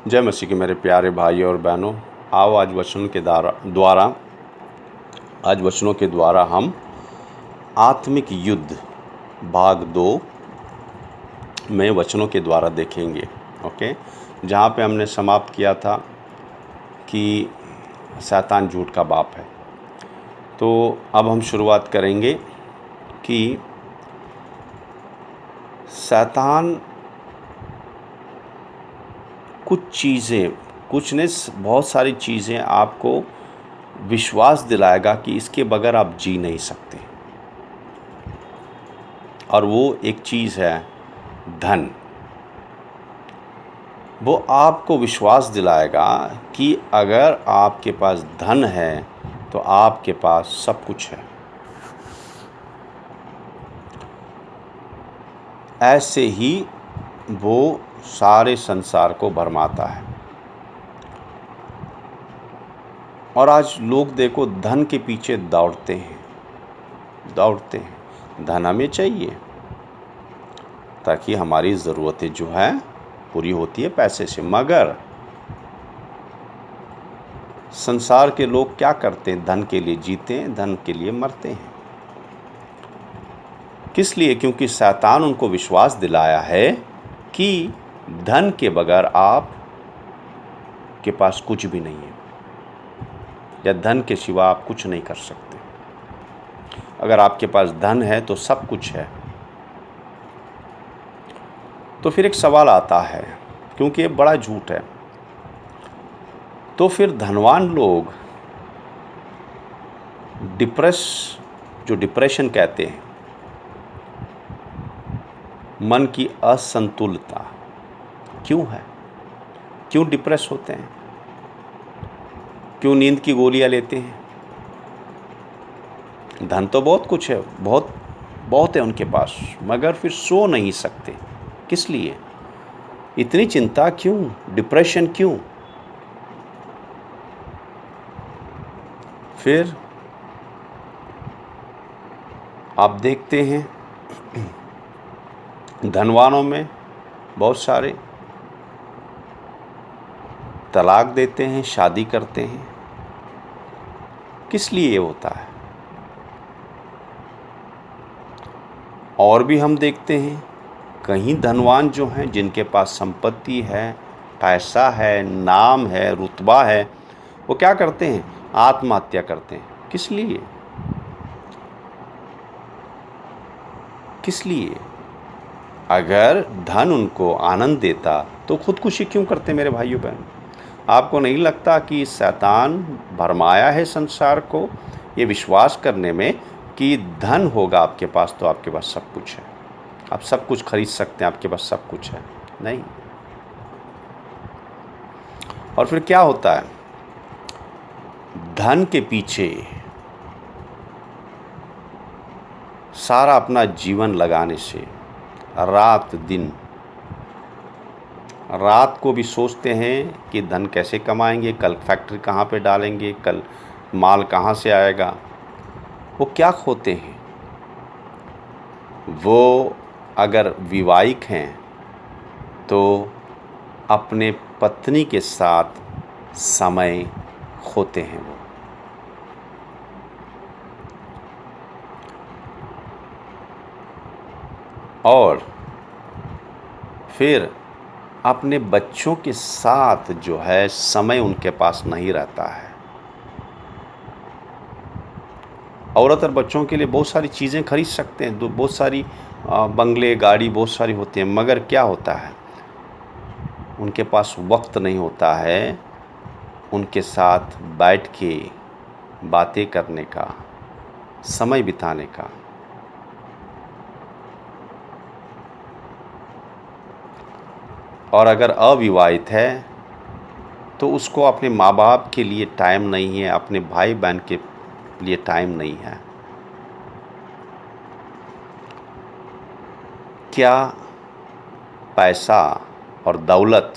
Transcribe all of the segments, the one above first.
जय मसीह के मेरे प्यारे भाई और बहनों, आओ आज वचनों के द्वारा हम आत्मिक युद्ध भाग 2 में वचनों के द्वारा देखेंगे। ओके, जहाँ पे हमने समाप्त किया था कि शैतान झूठ का बाप है। तो अब हम शुरुआत करेंगे कि शैतान बहुत सारी चीज़ें आपको विश्वास दिलाएगा कि इसके बगैर आप जी नहीं सकते। और वो एक चीज़ है धन। वो आपको विश्वास दिलाएगा कि अगर आपके पास धन है तो आपके पास सब कुछ है। ऐसे ही वो सारे संसार को भरमाता है। और आज लोग देखो धन के पीछे दौड़ते हैं। धन हमें चाहिए ताकि हमारी ज़रूरतें जो है पूरी होती है पैसे से। मगर संसार के लोग क्या करते हैं? धन के लिए जीते हैं, धन के लिए मरते हैं। किस लिए? क्योंकि शैतान उनको विश्वास दिलाया है कि धन के बगैर आप के पास कुछ भी नहीं है, या धन के सिवा आप कुछ नहीं कर सकते। अगर आपके पास धन है तो सब कुछ है। तो फिर एक सवाल आता है, क्योंकि ये बड़ा झूठ है, तो फिर धनवान लोग डिप्रेशन कहते हैं, मन की असंतुलता क्यों है? क्यों डिप्रेस होते हैं? क्यों नींद की गोलियां लेते हैं? धन तो बहुत कुछ है, बहुत है उनके पास, मगर फिर सो नहीं सकते। किस लिए? इतनी चिंता क्यों? डिप्रेशन क्यों? फिर आप देखते हैं धनवानों में बहुत सारे तलाक देते हैं, शादी करते हैं। किस लिए ये होता है? और भी हम देखते हैं कहीं धनवान जो हैं, जिनके पास संपत्ति है, पैसा है, नाम है, रुतबा है, वो क्या करते हैं? आत्महत्या करते हैं। किस लिए? किस लिए? अगर धन उनको आनंद देता तो खुदकुशी क्यों करते मेरे भाइयों बहन? आपको नहीं लगता कि शैतान भरमाया है संसार को ये विश्वास करने में कि धन होगा आपके पास तो आपके पास सब कुछ है, आप सब कुछ खरीद सकते हैं, आपके पास सब कुछ है? नहीं। और फिर क्या होता है? धन के पीछे सारा अपना जीवन लगाने से रात को भी सोचते हैं कि धन कैसे कमाएंगे, कल फैक्ट्री कहाँ पे डालेंगे, कल माल कहाँ से आएगा। वो क्या खोते हैं? वो अगर विवाहिक हैं तो अपने पत्नी के साथ समय खोते हैं वो। और फिर अपने बच्चों के साथ जो है समय उनके पास नहीं रहता है। औरत और बच्चों के लिए बहुत सारी चीज़ें खरीद सकते हैं, बहुत सारी बंगले, गाड़ी बहुत सारी होती हैं, मगर क्या होता है? उनके पास वक्त नहीं होता है उनके साथ बैठ के बातें करने का, समय बिताने का। और अगर अविवाहित है तो उसको अपने माँ बाप के लिए टाइम नहीं है, अपने भाई बहन के लिए टाइम नहीं है। क्या पैसा और दौलत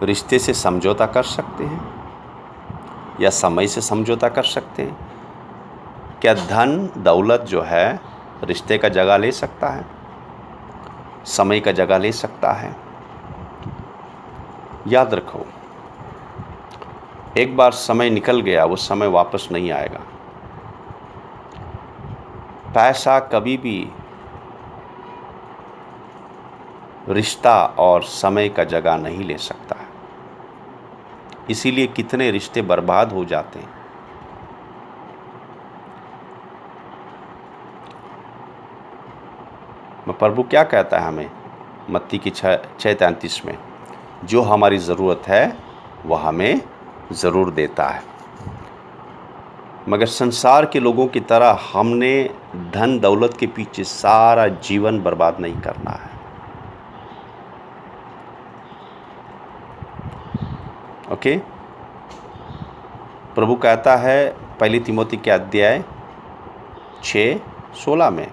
रिश्ते से समझौता कर सकते हैं या समय से समझौता कर सकते हैं? क्या धन दौलत जो है रिश्ते का जगह ले सकता है, समय का जगह ले सकता है? याद रखो, एक बार समय निकल गया, वो समय वापस नहीं आएगा। पैसा कभी भी रिश्ता और समय का जगह नहीं ले सकता है। इसीलिए कितने रिश्ते बर्बाद हो जाते हैं। प्रभु क्या कहता है हमें मत्ती की 6:33 में? जो हमारी ज़रूरत है वह हमें ज़रूर देता है, मगर संसार के लोगों की तरह हमने धन दौलत के पीछे सारा जीवन बर्बाद नहीं करना है। ओके? प्रभु कहता है पहली तिमोथी के अध्याय 6:16 में,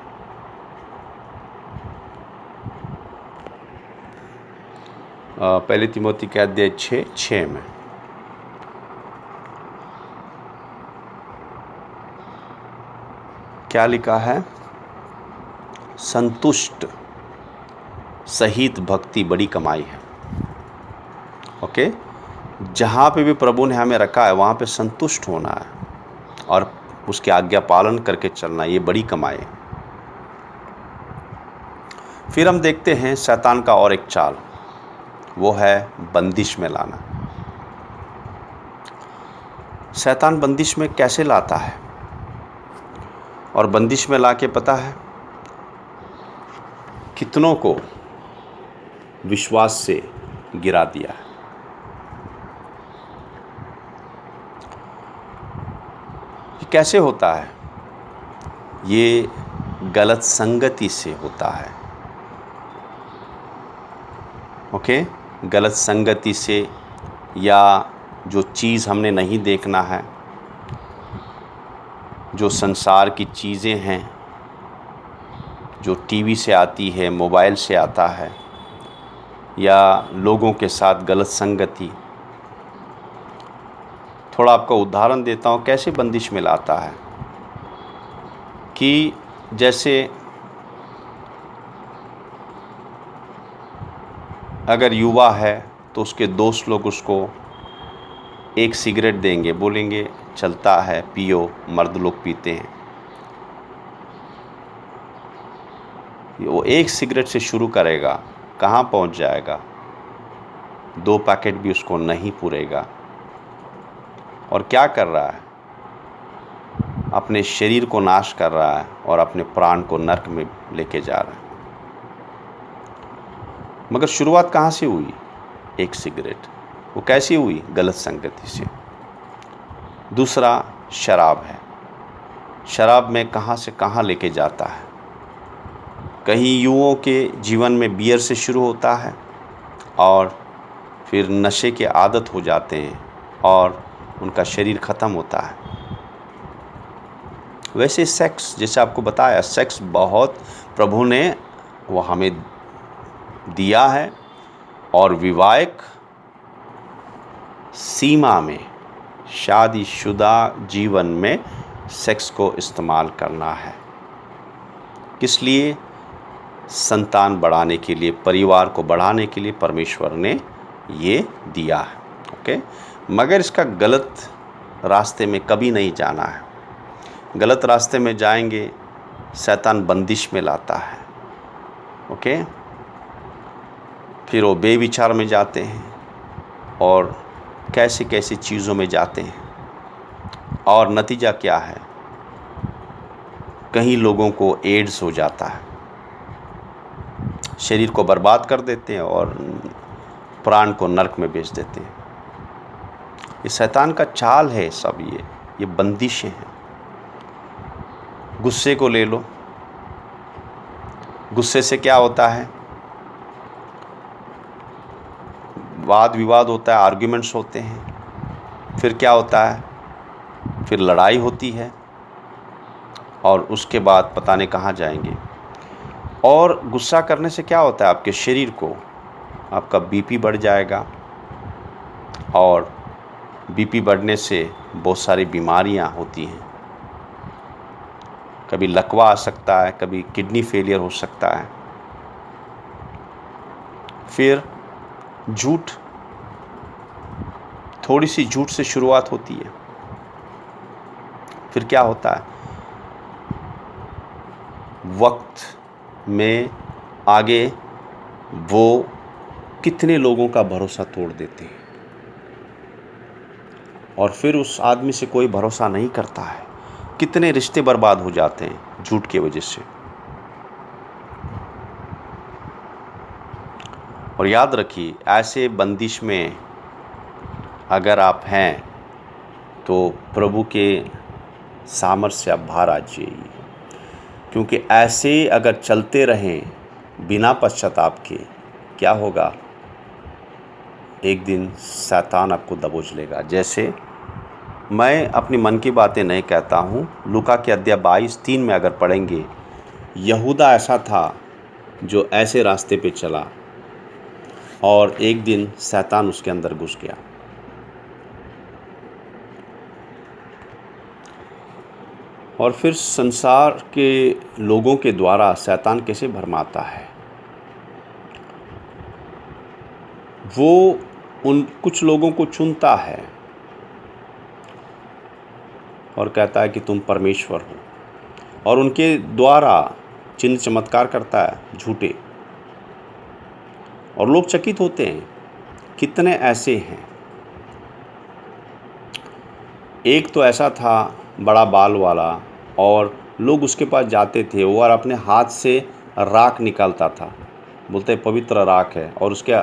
पहली तिमोथी के अध्याय 6:6 में, क्या लिखा है? संतुष्ट सहित भक्ति बड़ी कमाई है। ओके? जहाँ पे भी प्रभु ने हमें रखा है वहाँ पे संतुष्ट होना है और उसकी आज्ञा पालन करके चलना, ये बड़ी कमाई है। फिर हम देखते हैं शैतान का और एक चाल, वो है बंदिश में लाना। शैतान बंदिश में कैसे लाता है? और बंदिश में लाके पता है कितनों को विश्वास से गिरा दिया है। ये कैसे होता है? ये गलत संगति से होता है। ओके? गलत संगति से, या जो चीज़ हमने नहीं देखना है, जो संसार की चीज़ें हैं, जो टीवी से आती है, मोबाइल से आता है, या लोगों के साथ गलत संगति। थोड़ा आपको उदाहरण देता हूँ कैसे बंदिश में लाता है। कि जैसे अगर युवा है तो उसके दोस्त लोग उसको एक सिगरेट देंगे, बोलेंगे चलता है, पियो, मर्द लोग पीते हैं। वो एक सिगरेट से शुरू करेगा, कहाँ पहुँच जाएगा? 2 पैकेट भी उसको नहीं पूरेगा। और क्या कर रहा है? अपने शरीर को नाश कर रहा है और अपने प्राण को नरक में लेके जा रहा है। मगर शुरुआत कहाँ से हुई? एक सिगरेट। वो कैसी हुई? गलत संगति से। दूसरा शराब है। शराब में कहाँ से कहाँ लेके जाता है। कहीं युवाओं के जीवन में बियर से शुरू होता है और फिर नशे के आदत हो जाते हैं और उनका शरीर ख़त्म होता है। वैसे सेक्स, जैसे आपको बताया, सेक्स बहुत प्रभु ने वो हमें दिया है और विवाहिक सीमा में, शादीशुदा जीवन में सेक्स को इस्तेमाल करना है। किस लिए? संतान बढ़ाने के लिए, परिवार को बढ़ाने के लिए परमेश्वर ने ये दिया है। ओके? मगर इसका गलत रास्ते में कभी नहीं जाना है। गलत रास्ते में जाएंगे, शैतान बंदिश में लाता है। ओके? फिर वो बेविचार में जाते हैं और कैसी कैसी चीज़ों में जाते हैं, और नतीजा क्या है? कई लोगों को एड्स हो जाता है, शरीर को बर्बाद कर देते हैं और प्राण को नरक में भेज देते हैं। ये शैतान का चाल है सब। ये बंदिशें हैं। गुस्से को ले लो। गुस्से से क्या होता है? वाद विवाद होता है, आर्ग्यूमेंट्स होते हैं। फिर क्या होता है? फिर लड़ाई होती है और उसके बाद पता नहीं कहाँ जाएंगे। और गुस्सा करने से क्या होता है? आपके शरीर को, आपका बीपी बढ़ जाएगा और बीपी बढ़ने से बहुत सारी बीमारियां होती हैं। कभी लकवा आ सकता है, कभी किडनी फेलियर हो सकता है। फिर झूठ, थोड़ी सी झूठ से शुरुआत होती है, फिर क्या होता है, वक्त में आगे वो कितने लोगों का भरोसा तोड़ देते हैं, और फिर उस आदमी से कोई भरोसा नहीं करता है। कितने रिश्ते बर्बाद हो जाते हैं झूठ की वजह से। और याद रखिए, ऐसे बंदिश में अगर आप हैं तो प्रभु के सामर्थ्य से आप बाहर आ जाइए, क्योंकि ऐसे अगर चलते रहें बिना पश्चाताप के, क्या होगा, एक दिन शैतान आपको दबोच लेगा। जैसे मैं अपनी मन की बातें नहीं कहता हूँ, लूका के अध्याय 22:3 में अगर पढ़ेंगे, यहूदा ऐसा था जो ऐसे रास्ते पे चला और एक दिन शैतान उसके अंदर घुस गया। और फिर संसार के लोगों के द्वारा शैतान कैसे भरमाता है, वो उन कुछ लोगों को चुनता है और कहता है कि तुम परमेश्वर हो, और उनके द्वारा चिन्ह चमत्कार करता है झूठे, और लोग चकित होते हैं। कितने ऐसे हैं। एक तो ऐसा था बड़ा बाल वाला, और लोग उसके पास जाते थे, वो और अपने हाथ से राख निकालता था, बोलते पवित्र राख है, और उसके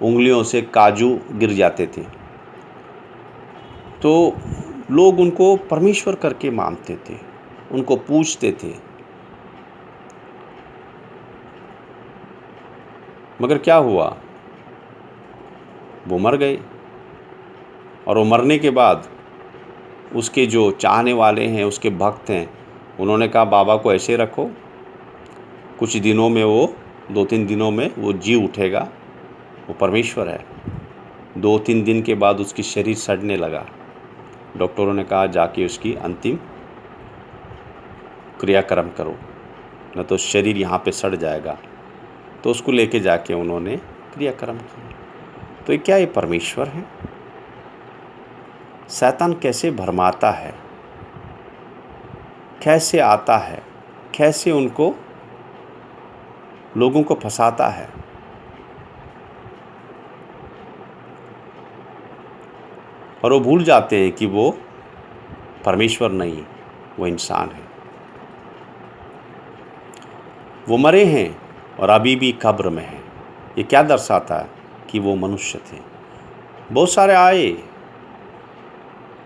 उंगलियों से काजू गिर जाते थे। तो लोग उनको परमेश्वर करके मानते थे, उनको पूजते थे। मगर क्या हुआ, वो मर गए, और वो मरने के बाद उसके जो चाहने वाले हैं, उसके भक्त हैं, उन्होंने कहा बाबा को ऐसे रखो, कुछ दिनों में वो 2-3 दिनों में वो जी उठेगा, वो परमेश्वर है। 2-3 दिन के बाद उसकी शरीर सड़ने लगा। डॉक्टरों ने कहा जाके उसकी अंतिम क्रियाक्रम करो, न तो शरीर यहाँ पे सड़ जाएगा। तो उसको लेके जाके उन्होंने क्रियाक्रम किया। तो ये क्या, ये परमेश्वर है? शैतान कैसे भरमाता है, कैसे आता है, कैसे उनको लोगों को फंसाता है। और वो भूल जाते हैं कि वो परमेश्वर नहीं, वो इंसान है। वो मरे हैं और अभी भी कब्र में हैं। ये क्या दर्शाता है कि वो मनुष्य थे। बहुत सारे आए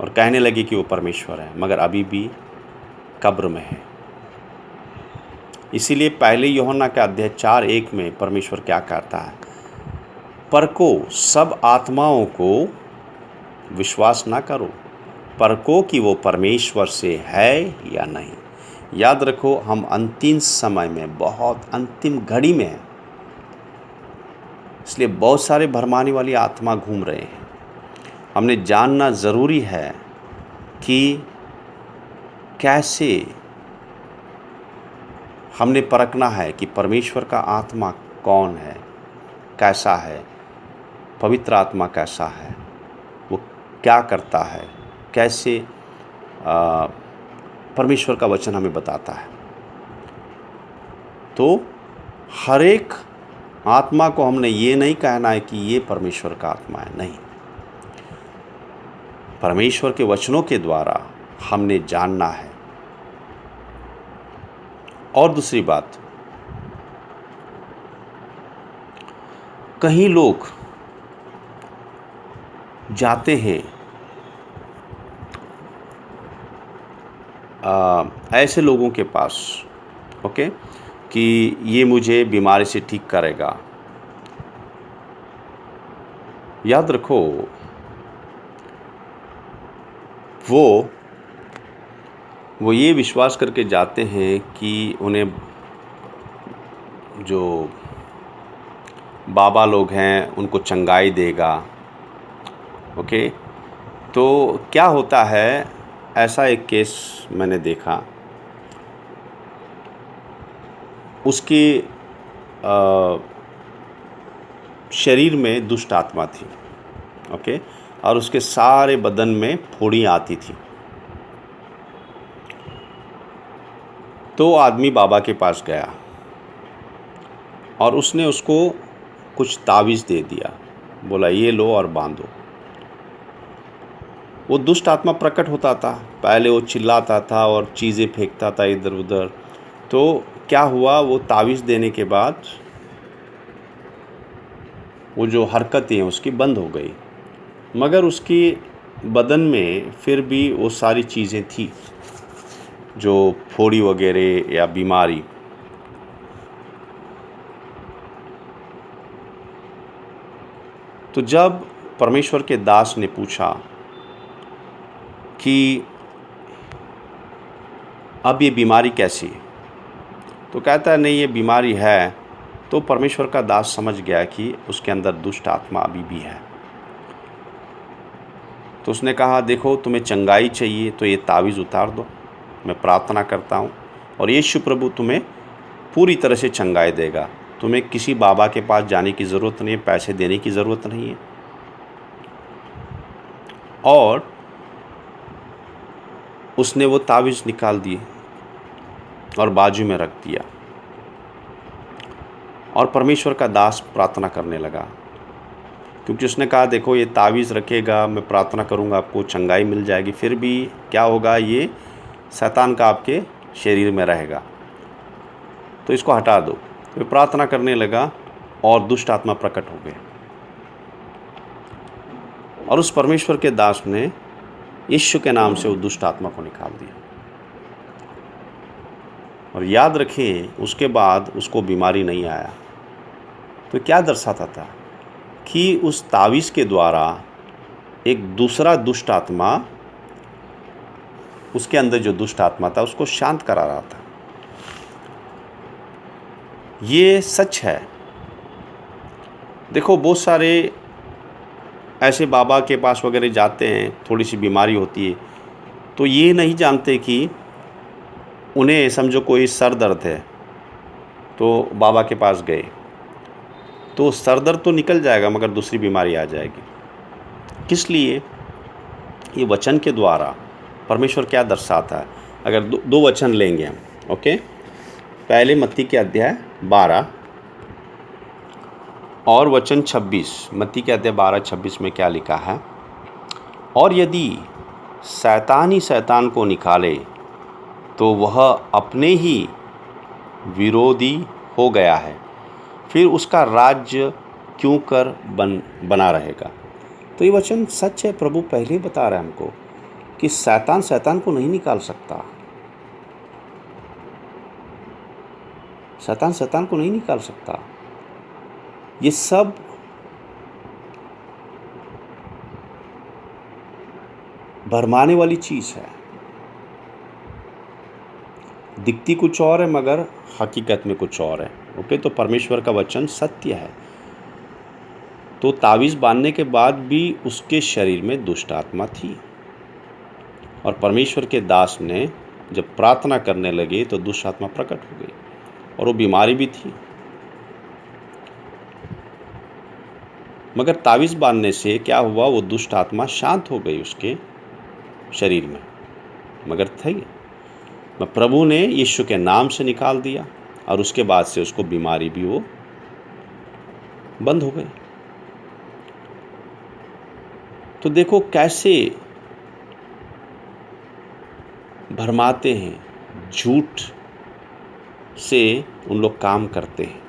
और कहने लगे कि वो परमेश्वर है, मगर अभी भी कब्र में है। इसीलिए पहले यूहन्ना का अध्याय 4:1 में परमेश्वर क्या कहता है, परको सब आत्माओं को विश्वास ना करो, परको कि वो परमेश्वर से है या नहीं। याद रखो, हम अंतिम समय में, बहुत अंतिम घड़ी में हैं, इसलिए बहुत सारे भरमाने वाली आत्मा घूम रहे हैं। हमने जानना ज़रूरी है कि कैसे हमने परखना है कि परमेश्वर का आत्मा कौन है, कैसा है, पवित्र आत्मा कैसा है, वो क्या करता है, कैसे परमेश्वर का वचन हमें बताता है। तो हर एक आत्मा को हमने ये नहीं कहना है कि ये परमेश्वर का आत्मा है, नहीं। परमेश्वर के वचनों के द्वारा हमने जानना है। और दूसरी बात, कहीं लोग जाते हैं ऐसे लोगों के पास, ओके, कि ये मुझे बीमारी से ठीक करेगा। याद रखो, वो ये विश्वास करके जाते हैं कि उन्हें जो बाबा लोग हैं उनको चंगाई देगा। ओके, तो क्या होता है, ऐसा एक केस मैंने देखा, उसके शरीर में दुष्ट आत्मा थी, ओके, और उसके सारे बदन में फोड़ियाँ आती थी। तो आदमी बाबा के पास गया और उसने उसको कुछ तावीज़ दे दिया, बोला ये लो और बांधो। वो दुष्ट आत्मा प्रकट होता था, पहले वो चिल्लाता था और चीज़ें फेंकता था इधर उधर। तो क्या हुआ, वो तावीज़ देने के बाद वो जो हरकतें हैं उसकी बंद हो गई, मगर उसकी बदन में फिर भी वो सारी चीज़ें थी, जो फोड़ी वगैरह या बीमारी। तो जब परमेश्वर के दास ने पूछा कि अब ये बीमारी कैसी है, तो कहता है नहीं ये बीमारी है। तो परमेश्वर का दास समझ गया कि उसके अंदर दुष्ट आत्मा अभी भी है। तो उसने कहा देखो तुम्हें चंगाई चाहिए तो ये तावीज़ उतार दो, मैं प्रार्थना करता हूँ और यीशु प्रभु तुम्हें पूरी तरह से चंगाई देगा। तुम्हें किसी बाबा के पास जाने की ज़रूरत नहीं है, पैसे देने की ज़रूरत नहीं है। और उसने वो तावीज़ निकाल दिए और बाजू में रख दिया और परमेश्वर का दास प्रार्थना करने लगा, क्योंकि उसने कहा देखो ये तावीज़ रखेगा, मैं प्रार्थना करूँगा आपको चंगाई मिल जाएगी, फिर भी क्या होगा, ये शैतान का आपके शरीर में रहेगा, तो इसको हटा दो। तो प्रार्थना करने लगा और दुष्ट आत्मा प्रकट हो गए और उस परमेश्वर के दास ने यीशु के नाम से वो दुष्ट आत्मा को निकाल दिया। और याद रखें उसके बाद उसको बीमारी नहीं आया। तो क्या दर्शाता था कि उस तावीज़ के द्वारा एक दूसरा दुष्ट आत्मा, उसके अंदर जो दुष्ट आत्मा था उसको शांत करा रहा था। ये सच है। देखो बहुत सारे ऐसे बाबा के पास वगैरह जाते हैं, थोड़ी सी बीमारी होती है तो ये नहीं जानते कि उन्हें समझो कोई सर दर्द है तो बाबा के पास गए तो सर दर्द तो निकल जाएगा मगर दूसरी बीमारी आ जाएगी। किस लिए? ये वचन के द्वारा परमेश्वर क्या दर्शाता है। अगर दो वचन लेंगे हम, ओके, पहले मत्ती के अध्याय 12 और वचन 26। मत्ती के अध्याय 12-26 में क्या लिखा है, और यदि शैतान ही शैतान को निकाले तो वह अपने ही विरोधी हो गया है, फिर उसका राज्य क्यों कर बना रहेगा। तो ये वचन सच है। प्रभु पहले ही बता रहा है हमको कि शैतान शैतान को नहीं निकाल सकता। शैतान शैतान को नहीं निकाल सकता। ये सब भरमाने वाली चीज़ है। दिखती कुछ और है मगर हकीकत में कुछ और है। ओके, तो परमेश्वर का वचन सत्य है। तो तावीज़ बांधने के बाद भी उसके शरीर में दुष्ट आत्मा थी और परमेश्वर के दास ने जब प्रार्थना करने लगे तो दुष्ट आत्मा प्रकट हो गई और वो बीमारी भी थी। मगर तावीज़ बांधने से क्या हुआ, वो दुष्ट आत्मा शांत हो गई उसके शरीर में, मगर थी प्रभु ने यीशु के नाम से निकाल दिया और उसके बाद से उसको बीमारी भी वो बंद हो गई। तो देखो कैसे भरमाते हैं, झूठ से उन लोग काम करते हैं।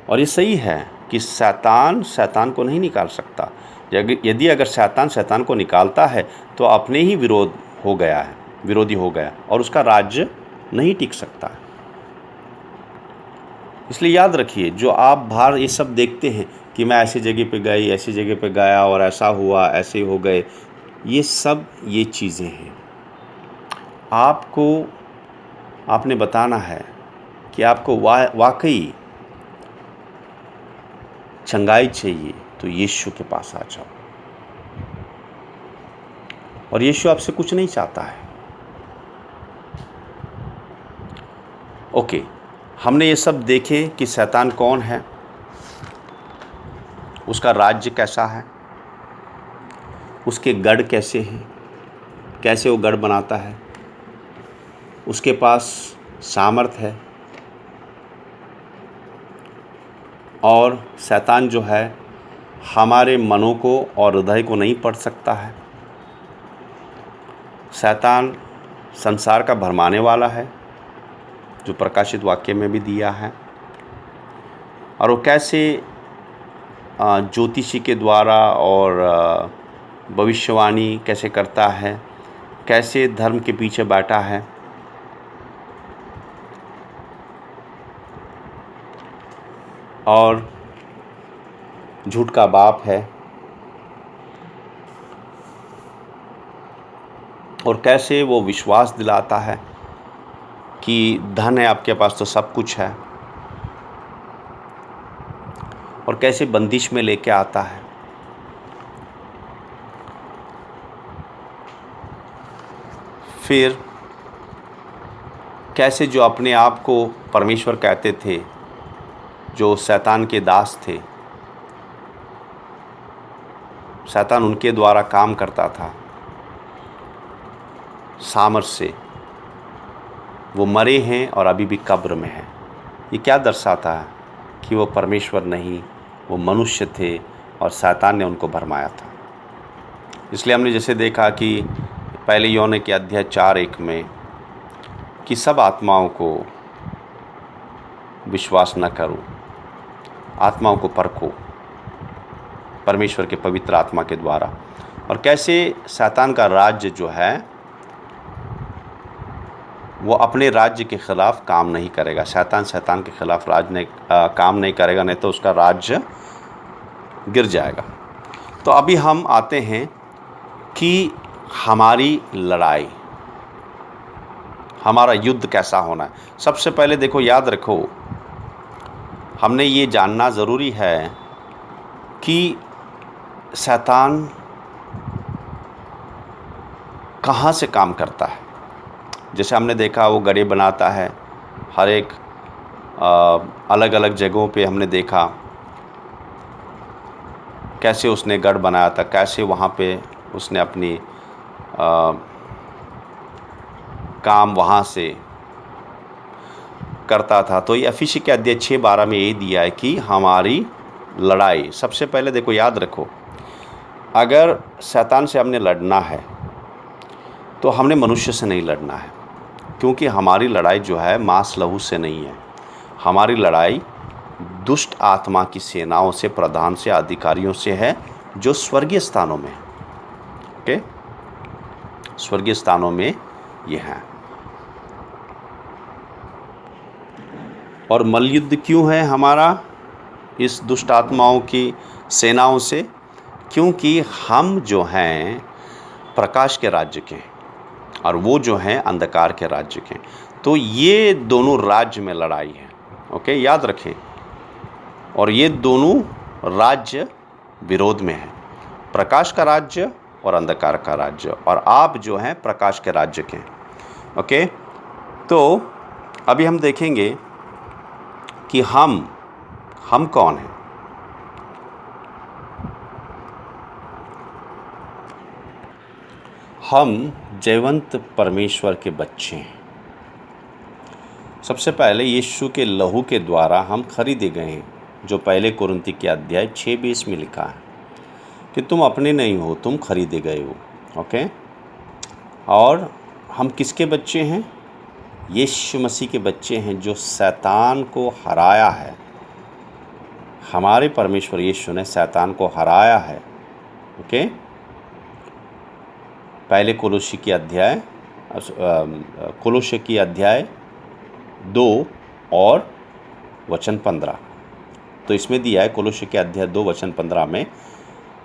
और ये सही है कि शैतान शैतान को नहीं निकाल सकता। यदि अगर शैतान शैतान को निकालता है तो अपने ही विरोधी हो गया और उसका राज्य नहीं टिक सकता। इसलिए याद रखिए, जो आप बाहर ये सब देखते हैं कि मैं ऐसी जगह पे गई, ऐसी जगह पे गया और ऐसा हुआ, ऐसे हो गए, ये सब ये चीज़ें हैं। आपने बताना है कि आपको वाकई चंगाई चाहिए तो यीशु के पास आ जाओ। और यीशु आपसे कुछ नहीं चाहता है। ओके, हमने ये सब देखे कि शैतान कौन है, उसका राज्य कैसा है, उसके गढ़ कैसे हैं, कैसे वो गढ़ बनाता है, उसके पास सामर्थ्य है, और शैतान जो है हमारे मनों को और हृदय को नहीं पढ़ सकता है। शैतान संसार का भरमाने वाला है, जो प्रकाशित वाक्य में भी दिया है। और वो कैसे ज्योतिषी के द्वारा और भविष्यवाणी कैसे करता है, कैसे धर्म के पीछे बैठा है, और झूठ का बाप है, और कैसे वो विश्वास दिलाता है कि धन है आपके पास तो सब कुछ है, और कैसे बंदिश में लेके आता है। फिर कैसे जो अपने आप को परमेश्वर कहते थे, जो शैतान के दास थे, शैतान उनके द्वारा काम करता था सामर्थ से, वो मरे हैं और अभी भी कब्र में हैं। ये क्या दर्शाता है कि वो परमेश्वर नहीं, वो मनुष्य थे और शैतान ने उनको भरमाया था। इसलिए हमने जैसे देखा कि पहले यूहन्ना के अध्याय 4:1 में कि सब आत्माओं को विश्वास न करो, आत्माओं को परखो परमेश्वर के पवित्र आत्मा के द्वारा। और कैसे शैतान का राज्य जो है वो अपने राज्य के खिलाफ काम नहीं करेगा। शैतान के खिलाफ काम नहीं करेगा, नहीं तो उसका राज्य गिर जाएगा। तो अभी हम आते हैं कि हमारी लड़ाई, हमारा युद्ध कैसा होना है। सबसे पहले देखो, याद रखो, हमने ये जानना ज़रूरी है कि शैतान कहाँ से काम करता है। जैसे हमने देखा वो गढ़े बनाता है, हर एक अलग अलग जगहों पे हमने देखा कैसे उसने गढ़ बनाया था, कैसे वहाँ पे उसने अपनी काम वहाँ से करता था। तो ये एफिसी के अध्याय 6:12 में यही दिया है कि हमारी लड़ाई, सबसे पहले देखो, याद रखो, अगर शैतान से हमने लड़ना है तो हमने मनुष्य से नहीं लड़ना है, क्योंकि हमारी लड़ाई जो है मांस लहू से नहीं है। हमारी लड़ाई दुष्ट आत्मा की सेनाओं से, प्रधान से, अधिकारियों से है, जो स्वर्गीय स्थानों में है। ओके, स्वर्गीय स्थानों में ये हैं। और मल्लयुद्ध क्यों है हमारा इस दुष्ट आत्माओं की सेनाओं से? क्योंकि हम जो हैं प्रकाश के राज्य के हैं और वो जो हैं अंधकार के राज्य के। तो ये दोनों राज्य में लड़ाई है। ओके, याद रखें। और ये दोनों राज्य विरोध में हैं, प्रकाश का राज्य और अंधकार का राज्य। और आप जो हैं प्रकाश के राज्य के हैं। ओके, तो अभी हम देखेंगे कि हम कौन हैं। हम जयवंत परमेश्वर के बच्चे हैं। सबसे पहले यीशु के लहू के द्वारा हम खरीदे गए हैं, जो पहले कुरिन्ती के अध्याय 6:20 में लिखा है कि तुम अपने नहीं हो, तुम खरीदे गए हो। ओके, और हम किसके बच्चे हैं? यीशु मसीह के बच्चे हैं, जो शैतान को हराया है। हमारे परमेश्वर यीशु ने शैतान को हराया है। ओके, पहले कोलोसी की अध्याय 2 और वचन 15। तो इसमें दिया है कोलोसी के अध्याय 2 वचन 15 में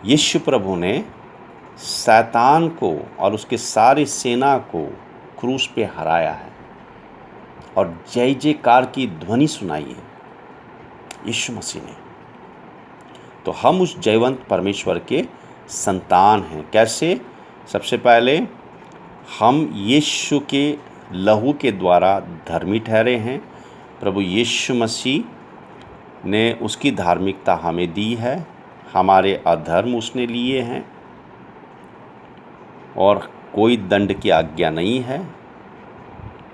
यीशु प्रभु ने शैतान को और उसके सारी सेना को क्रूस पे हराया है और जय जयकार की ध्वनि सुनाई है यीशु मसीह ने। तो हम उस जयवंत परमेश्वर के संतान हैं। कैसे? सबसे पहले हम यीशु के लहू के द्वारा धर्मी ठहरे हैं प्रभु यीशु मसीह ने उसकी धार्मिकता हमें दी है, हमारे अधर्म उसने लिए हैं और कोई दंड की आज्ञा नहीं है।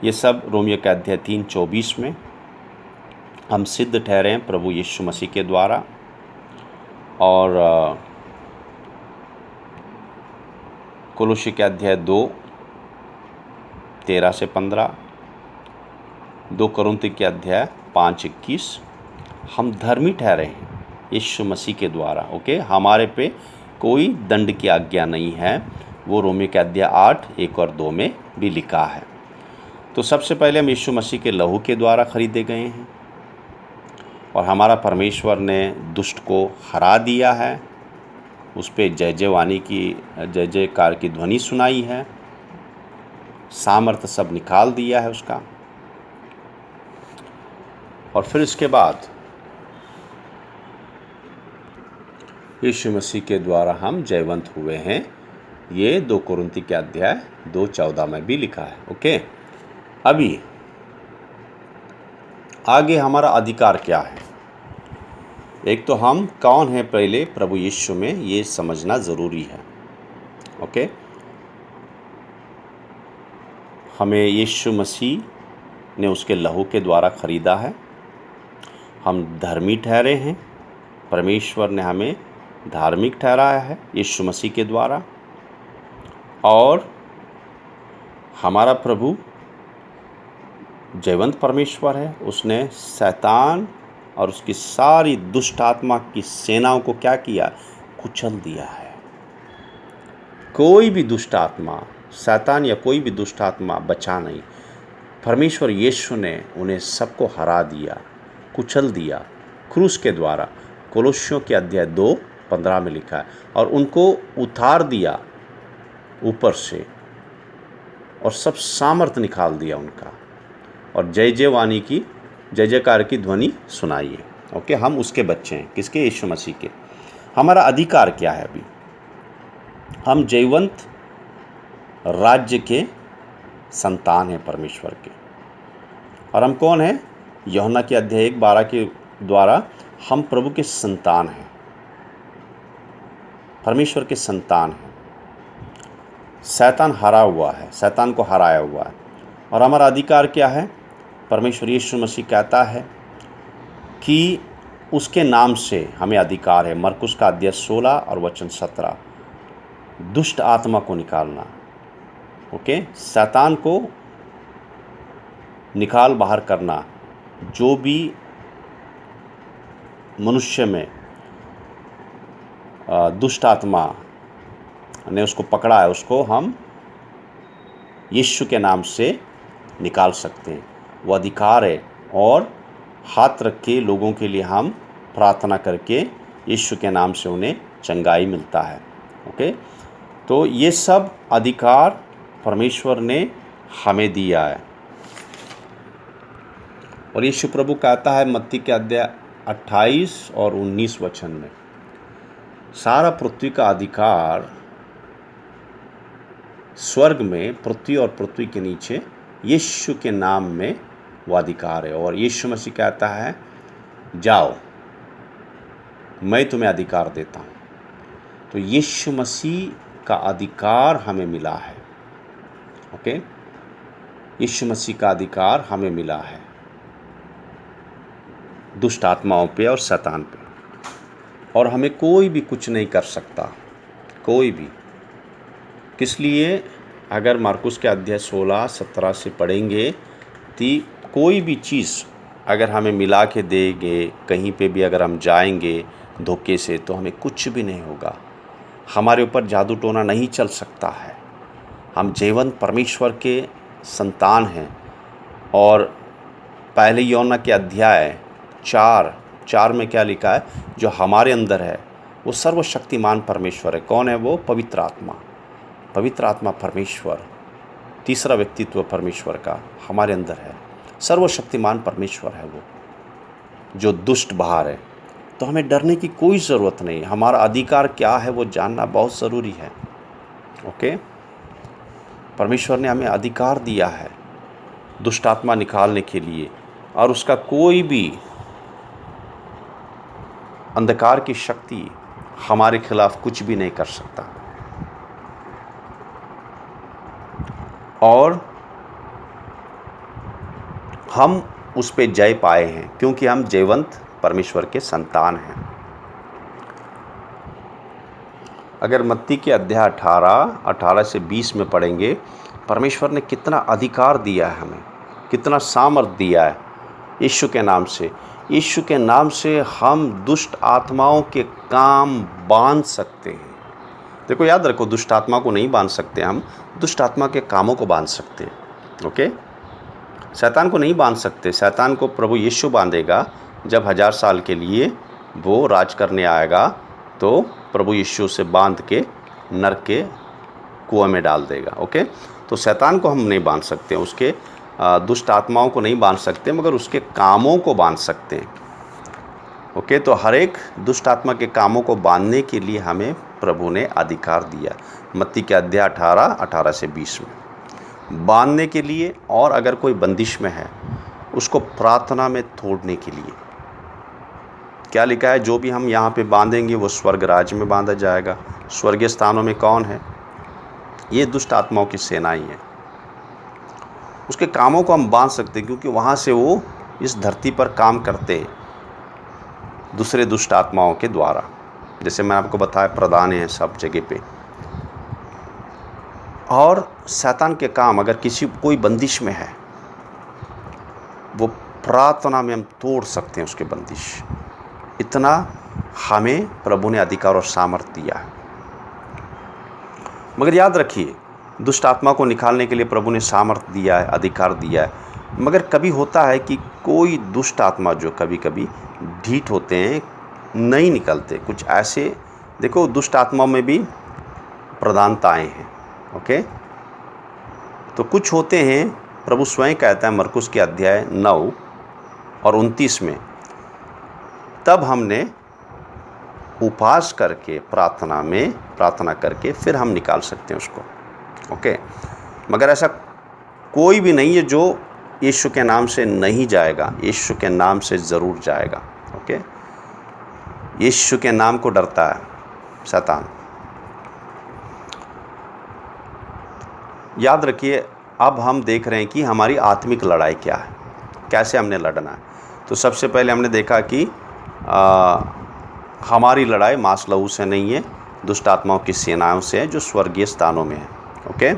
ये सब रोमियो का अध्याय 3:24 में हम सिद्ध ठहरे हैं प्रभु यीशु मसीह के द्वारा। और कोलोसी के अध्याय 2:13-15, 2 कोरिन्थी के अध्याय 5:21 हम धर्मी ठहरे हैं यीशु मसीह के द्वारा। ओके, हमारे पे कोई दंड की आज्ञा नहीं है, वो रोमियो के अध्याय 8:1 और 2 में भी लिखा है। तो सबसे पहले हम यीशु मसीह के लहू के द्वारा खरीदे गए हैं और हमारा परमेश्वर ने दुष्ट को हरा दिया है, उस पर जय जयवाणी की जय जयकार की ध्वनि सुनाई है, सामर्थ्य सब निकाल दिया है उसका। और फिर इसके बाद यीशु मसीह के द्वारा हम जयवंत हुए हैं, ये 2 कोरिन्थी के अध्याय 2:14 में भी लिखा है। ओके, अभी आगे हमारा अधिकार क्या है। एक तो हम कौन हैं पहले प्रभु यीशु में, ये समझना ज़रूरी है। ओके, हमें यीशु मसीह ने उसके लहू के द्वारा ख़रीदा है, हम धर्मी ठहरे हैं, परमेश्वर ने हमें धार्मिक ठहराया है यीशु मसीह के द्वारा। और हमारा प्रभु जयवंत परमेश्वर है, उसने शैतान और उसकी सारी दुष्ट आत्मा की सेनाओं को क्या किया, कुचल दिया है। कोई भी दुष्ट आत्मा, शैतान या कोई भी दुष्ट आत्मा बचा नहीं, परमेश्वर यीशु ने उन्हें सबको हरा दिया, कुचल दिया क्रूस के द्वारा। कोलोसियों के अध्याय 2:15 में लिखा है। और उनको उतार दिया ऊपर से और सब सामर्थ निकाल दिया उनका, और जय जयवाणी की जय जयकार की ध्वनि सुनाई है। ओके, हम उसके बच्चे हैं, किसके, यीशु मसीह के। हमारा अधिकार क्या है अभी, हम जयवंत राज्य के संतान हैं परमेश्वर के। और हम कौन हैं, यूहन्ना के अध्याय 1:12 के द्वारा हम प्रभु के संतान हैं, परमेश्वर के संतान हैं। शैतान हरा हुआ है, शैतान को हराया हुआ है। और हमारा अधिकार क्या है, परमेश्वर यीशु मसीह कहता है कि उसके नाम से हमें अधिकार है। मरकुस का अध्याय 16 और वचन 17, दुष्ट आत्मा को निकालना। ओके, शैतान को निकाल बाहर करना। जो भी मनुष्य में दुष्ट आत्मा ने उसको पकड़ा है, उसको हम यीशु के नाम से निकाल सकते हैं, वो अधिकार है। और हाथ रख के लोगों के लिए हम प्रार्थना करके यीशु के नाम से उन्हें चंगाई मिलता है। ओके, तो ये सब अधिकार परमेश्वर ने हमें दिया है। और यीशु प्रभु कहता है मत्ती के अध्याय 28 और 19 वचन में, सारा पृथ्वी का अधिकार स्वर्ग में, पृथ्वी और पृथ्वी के नीचे यीशु के नाम में वो अधिकार है। और यीशु मसीह कहता है, जाओ मैं तुम्हें अधिकार देता हूँ। तो यीशु मसीह का अधिकार हमें मिला है। ओके, यीशु मसीह का अधिकार हमें मिला है दुष्ट आत्माओं पे और शैतान पे, और हमें कोई भी कुछ नहीं कर सकता, कोई भी। किस लिए, अगर मार्कुस के अध्याय 16-17 से पढ़ेंगे तो कोई भी चीज़ अगर हमें मिला के देंगे, कहीं पे भी अगर हम जाएंगे धोखे से, तो हमें कुछ भी नहीं होगा। हमारे ऊपर जादू टोना नहीं चल सकता है। हम जीवंत परमेश्वर के संतान हैं। और पहले यूहन्ना के अध्याय 4 में क्या लिखा है, जो हमारे अंदर है वो सर्वशक्तिमान परमेश्वर है। कौन है वो, पवित्र आत्मा। पवित्र आत्मा परमेश्वर, तीसरा व्यक्तित्व परमेश्वर का हमारे अंदर है। सर्वशक्तिमान परमेश्वर है वो, जो दुष्ट बाहर है। तो हमें डरने की कोई ज़रूरत नहीं। हमारा अधिकार क्या है वो जानना बहुत ज़रूरी है। ओके, परमेश्वर ने हमें अधिकार दिया है दुष्ट आत्मा निकालने के लिए, और उसका कोई भी अंधकार की शक्ति हमारे खिलाफ कुछ भी नहीं कर सकता। और हम उस पे जय पाए हैं क्योंकि हम जयवंत परमेश्वर के संतान हैं। अगर मत्ती के अध्याय 18 से 20 में पढ़ेंगे, परमेश्वर ने कितना अधिकार दिया है हमें, कितना सामर्थ दिया है यीशु के नाम से। यीशु के नाम से हम दुष्ट आत्माओं के काम बांध सकते हैं। देखो याद रखो, दुष्ट आत्मा को नहीं बांध सकते हम, दुष्ट आत्मा के कामों को बांध सकते हैं। ओके, शैतान को नहीं बांध सकते। शैतान को प्रभु यीशु बांधेगा जब 1000 साल के लिए वो राज करने आएगा, तो प्रभु यीशु से बांध के नरक के कुआं में डाल देगा। ओके, तो शैतान को हम नहीं बांध सकते, उसके दुष्ट आत्माओं को नहीं बांध सकते, मगर उसके कामों को बांध सकते हैं। ओके, तो हर एक दुष्ट आत्मा के कामों को बांधने के लिए हमें प्रभु ने अधिकार दिया। मत्ती के अध्याय 18 से 20 में बांधने के लिए, और अगर कोई बंदिश में है उसको प्रार्थना में तोड़ने के लिए। क्या लिखा है? जो भी हम यहाँ पे बांधेंगे वो स्वर्ग राज्य में बांधा जाएगा। स्वर्गीय स्थानों में कौन है? ये दुष्ट आत्माओं की सेना ही है। उसके कामों को हम बांध सकते हैं क्योंकि वहाँ से वो इस धरती पर काम करते हैं दूसरे दुष्ट आत्माओं के द्वारा। जैसे मैं आपको बताया, प्रधान हैं सब जगह पे। और शैतान के काम, अगर कोई बंदिश में है, वो प्रार्थना में हम तोड़ सकते हैं उसके बंदिश। इतना हमें प्रभु ने अधिकार और सामर्थ्य दिया है। मगर याद रखिए, दुष्ट आत्मा को निकालने के लिए प्रभु ने सामर्थ्य दिया है, अधिकार दिया है। मगर कभी होता है कि कोई दुष्ट आत्मा जो कभी कभी ढीठ होते हैं, नहीं निकलते। कुछ ऐसे, देखो दुष्ट आत्माओं में भी प्रधानताएं हैं। ओके, तो कुछ होते हैं, प्रभु स्वयं कहता है मरकुस के अध्याय 9 और 29 में, तब हमने उपवास करके प्रार्थना करके फिर हम निकाल सकते हैं उसको। ओके, मगर ऐसा कोई भी नहीं है जो यीशु के नाम से नहीं जाएगा। यीशु के नाम से ज़रूर जाएगा। ओके, यीशु के नाम को डरता है शैतान। याद रखिए, अब हम देख रहे हैं कि हमारी आत्मिक लड़ाई क्या है, कैसे हमने लड़ना है। तो सबसे पहले हमने देखा कि हमारी लड़ाई मांस लहू से नहीं है, दुष्ट आत्माओं की सेनाओं से है जो स्वर्गीय स्थानों में है। ओके,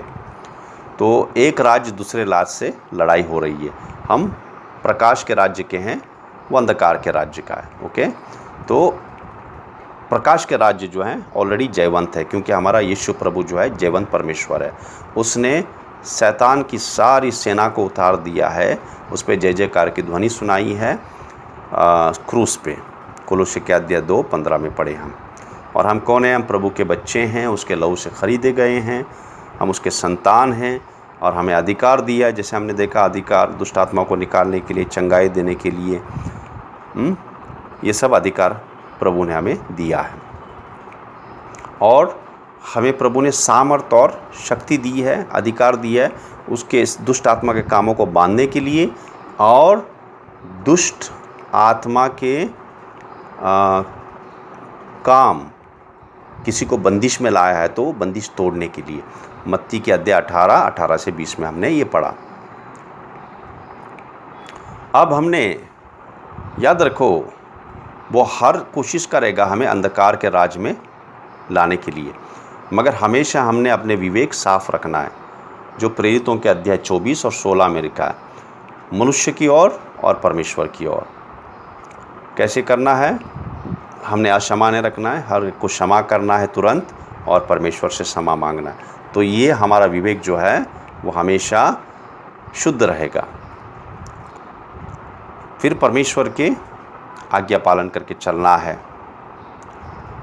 तो एक राज्य दूसरे राज्य से लड़ाई हो रही है। हम प्रकाश के राज्य के हैं, वो अंधकार के राज्य का है। ओके, तो प्रकाश के राज्य जो है ऑलरेडी जयवंत है, क्योंकि हमारा यीशु प्रभु जो है जयवंत परमेश्वर है। उसने शैतान की सारी सेना को उतार दिया है, उस पर जय जयकार की ध्वनि सुनाई है क्रूस पे। कोलोसे के अध्याय 2:15 में पढ़े हम। और हम कौन हैं? हम प्रभु के बच्चे हैं, उसके लहू से खरीदे गए हैं, हम उसके संतान हैं, और हमें अधिकार दिया है। जैसे हमने देखा, अधिकार दुष्ट आत्मा को निकालने के लिए, चंगाई देने के लिए, ये सब अधिकार प्रभु ने हमें दिया है। और हमें प्रभु ने सामर्थ और शक्ति दी है, अधिकार दिया है उसके इस दुष्ट आत्मा के कामों को बांधने के लिए, और दुष्ट आत्मा के काम किसी को बंदिश में लाया है तो बंदिश तोड़ने के लिए। मत्ती के अध्याय 18 से 20 में हमने ये पढ़ा। अब हमने, याद रखो, वो हर कोशिश करेगा हमें अंधकार के राज में लाने के लिए, मगर हमेशा हमने अपने विवेक साफ रखना है, जो प्रेरितों के अध्याय 24 और 16 में लिखा है, मनुष्य की ओर और परमेश्वर की ओर। कैसे करना है? हमने अक्षमान्य रखना है, हर को क्षमा करना है तुरंत, और परमेश्वर से क्षमा मांगना है। तो ये हमारा विवेक जो है वो हमेशा शुद्ध रहेगा। फिर परमेश्वर के आज्ञा पालन करके चलना है।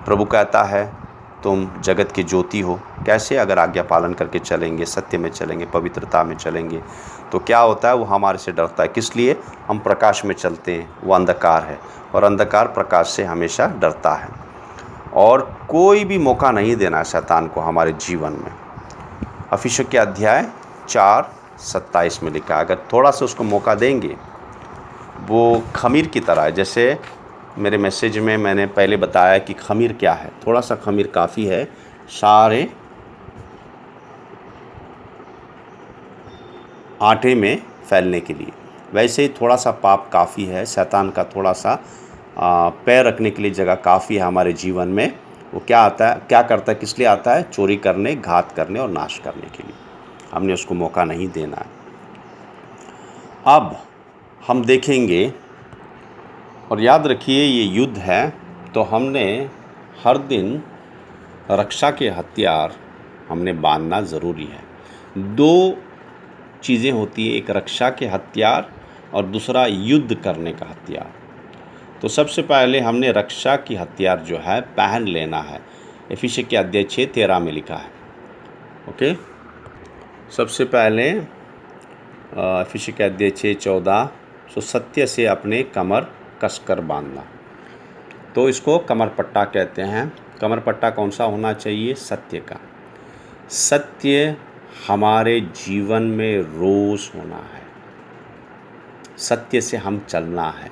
प्रभु कहता है तुम जगत की ज्योति हो। कैसे? अगर आज्ञा पालन करके चलेंगे, सत्य में चलेंगे, पवित्रता में चलेंगे, तो क्या होता है? वो हमारे से डरता है। किस लिए? हम प्रकाश में चलते हैं, वो अंधकार है, और अंधकार प्रकाश से हमेशा डरता है। और कोई भी मौका नहीं देना शैतान को हमारे जीवन में। इफिसियों के अध्याय 4:27 में लिखा है, अगर थोड़ा सा उसको मौका देंगे वो खमीर की तरह है। जैसे मेरे मैसेज में मैंने पहले बताया कि खमीर क्या है, थोड़ा सा खमीर काफ़ी है सारे आटे में फैलने के लिए। वैसे ही थोड़ा सा पाप काफ़ी है, शैतान का थोड़ा सा पैर रखने के लिए जगह काफ़ी है हमारे जीवन में। वो क्या आता है, क्या करता है, किस लिए आता है? चोरी करने, घात करने और नाश करने के लिए। हमने उसको मौका नहीं देना है। अब हम देखेंगे, और याद रखिए ये युद्ध है, तो हमने हर दिन रक्षा के हथियार हमने बांधना ज़रूरी है। दो चीज़ें होती है, एक रक्षा के हथियार और दूसरा युद्ध करने का हथियार। तो सबसे पहले हमने रक्षा की हथियार जो है पहन लेना है। एफिसियों के अध्याय 6:13 में लिखा है। ओके, सबसे पहले एफिसियों के अध्याय 6:14, सो सत्य से अपने कमर कसकर बांधना। तो इसको कमर पट्टा कहते हैं। कमर पट्टा कौन सा होना चाहिए? सत्य का। सत्य हमारे जीवन में रोज़ होना है। सत्य से हम चलना है,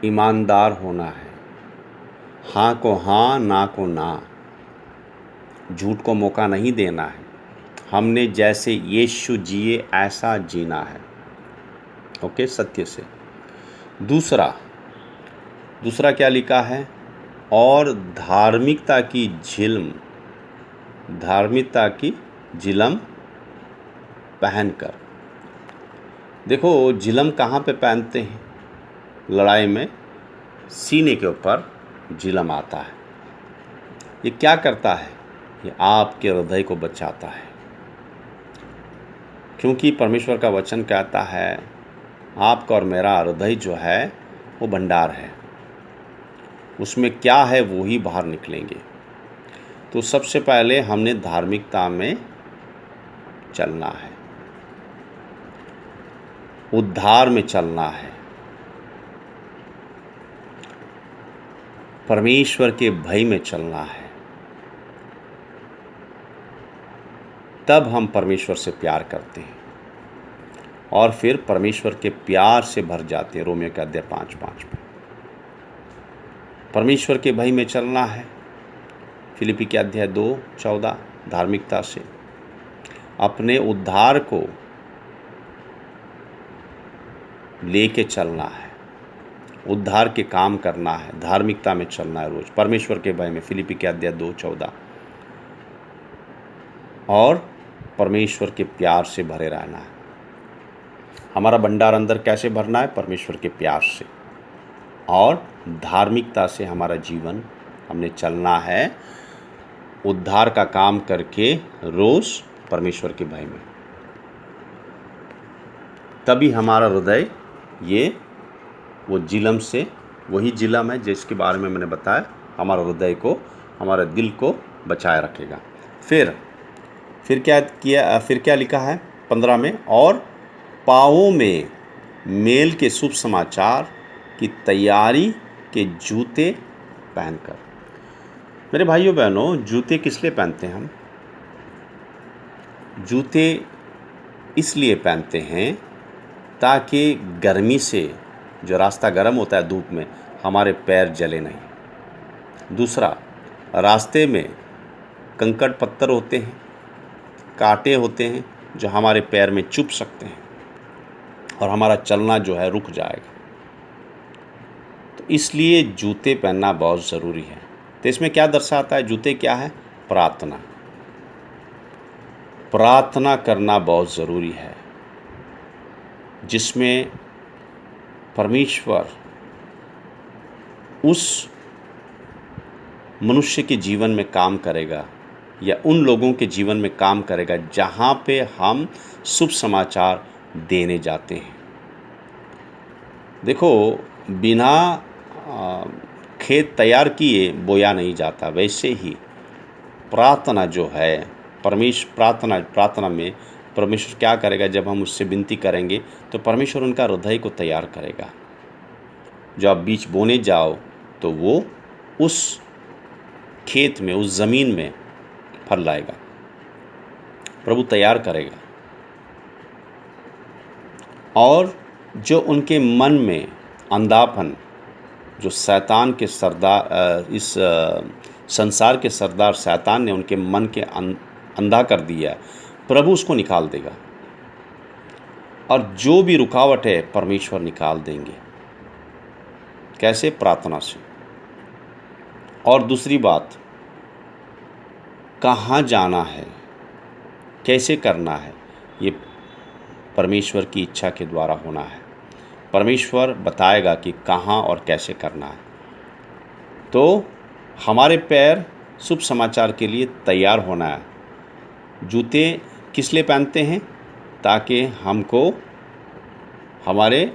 ईमानदार होना है, हाँ को हाँ, ना को ना, झूठ को मौका नहीं देना है। हमने जैसे यीशु जिए ऐसा जीना है। ओके, सत्य से। दूसरा क्या लिखा है? और धार्मिकता की झिलम पहनकर। देखो, झिलम कहाँ पे पहनते हैं? लड़ाई में सीने के ऊपर झिलम आता है। ये क्या करता है? ये आपके हृदय को बचाता है, क्योंकि परमेश्वर का वचन कहता है आपका और मेरा हृदय जो है वो भंडार है, उसमें क्या है वो ही बाहर निकलेंगे। तो सबसे पहले हमने धार्मिकता में चलना है, उद्धार में चलना है, परमेश्वर के भय में चलना है। तब हम परमेश्वर से प्यार करते हैं और फिर परमेश्वर के प्यार से भर जाते हैं। रोमियो का अध्याय 5:5 में परमेश्वर के भय में चलना है। फिलिपी के अध्याय 2:14 धार्मिकता से अपने उद्धार को लेके चलना है, उद्धार के काम करना है, धार्मिकता में चलना है रोज, परमेश्वर के भय में। फिलिपी के अध्याय 2:14 और परमेश्वर के प्यार से भरे रहना है। हमारा भंडार अंदर कैसे भरना है? परमेश्वर के प्यार से और धार्मिकता से हमारा जीवन हमने चलना है, उद्धार का काम करके रोज परमेश्वर के भय में। तभी हमारा हृदय ये वो जिलम से, वही जिलम है जिसके बारे में मैंने बताया, हमारा हृदय को, हमारे दिल को बचाए रखेगा। फिर क्या लिखा है 15 में? और पाँवों में मेल के शुभ समाचार की तैयारी के जूते पहनकर। मेरे भाइयों बहनों, जूते किस लिए पहनते हैं हम? जूते इसलिए पहनते हैं ताकि गर्मी से, जो रास्ता गर्म होता है धूप में, हमारे पैर जले नहीं। दूसरा, रास्ते में कंकड़ पत्थर होते हैं, कांटे होते हैं जो हमारे पैर में चुभ सकते हैं और हमारा चलना जो है रुक जाएगा। तो इसलिए जूते पहनना बहुत ज़रूरी है। तो इसमें क्या दर्शाता है? जूते क्या है? प्रार्थना करना बहुत ज़रूरी है, जिसमें परमेश्वर उस मनुष्य के जीवन में काम करेगा या उन लोगों के जीवन में काम करेगा जहाँ पे हम शुभ समाचार देने जाते हैं। देखो, बिना खेत तैयार किए बोया नहीं जाता। वैसे ही प्रार्थना जो है, प्रार्थना में परमेश्वर क्या करेगा? जब हम उससे विनती करेंगे तो परमेश्वर उनका हृदय को तैयार करेगा। जब आप बीज बोने जाओ तो वो उस खेत में, उस ज़मीन में फल लाएगा, प्रभु तैयार करेगा। और जो उनके मन में अंधापन जो शैतान के सरदार इस संसार के सरदार शैतान ने उनके मन के अंधा कर दिया है, प्रभु उसको निकाल देगा। और जो भी रुकावट है परमेश्वर निकाल देंगे। कैसे? प्रार्थना से। और दूसरी बात, कहाँ जाना है, कैसे करना है, ये परमेश्वर की इच्छा के द्वारा होना है। परमेश्वर बताएगा कि कहाँ और कैसे करना है। तो हमारे पैर शुभ समाचार के लिए तैयार होना है। जूते किस लिए पहनते हैं? ताकि हमको हमारे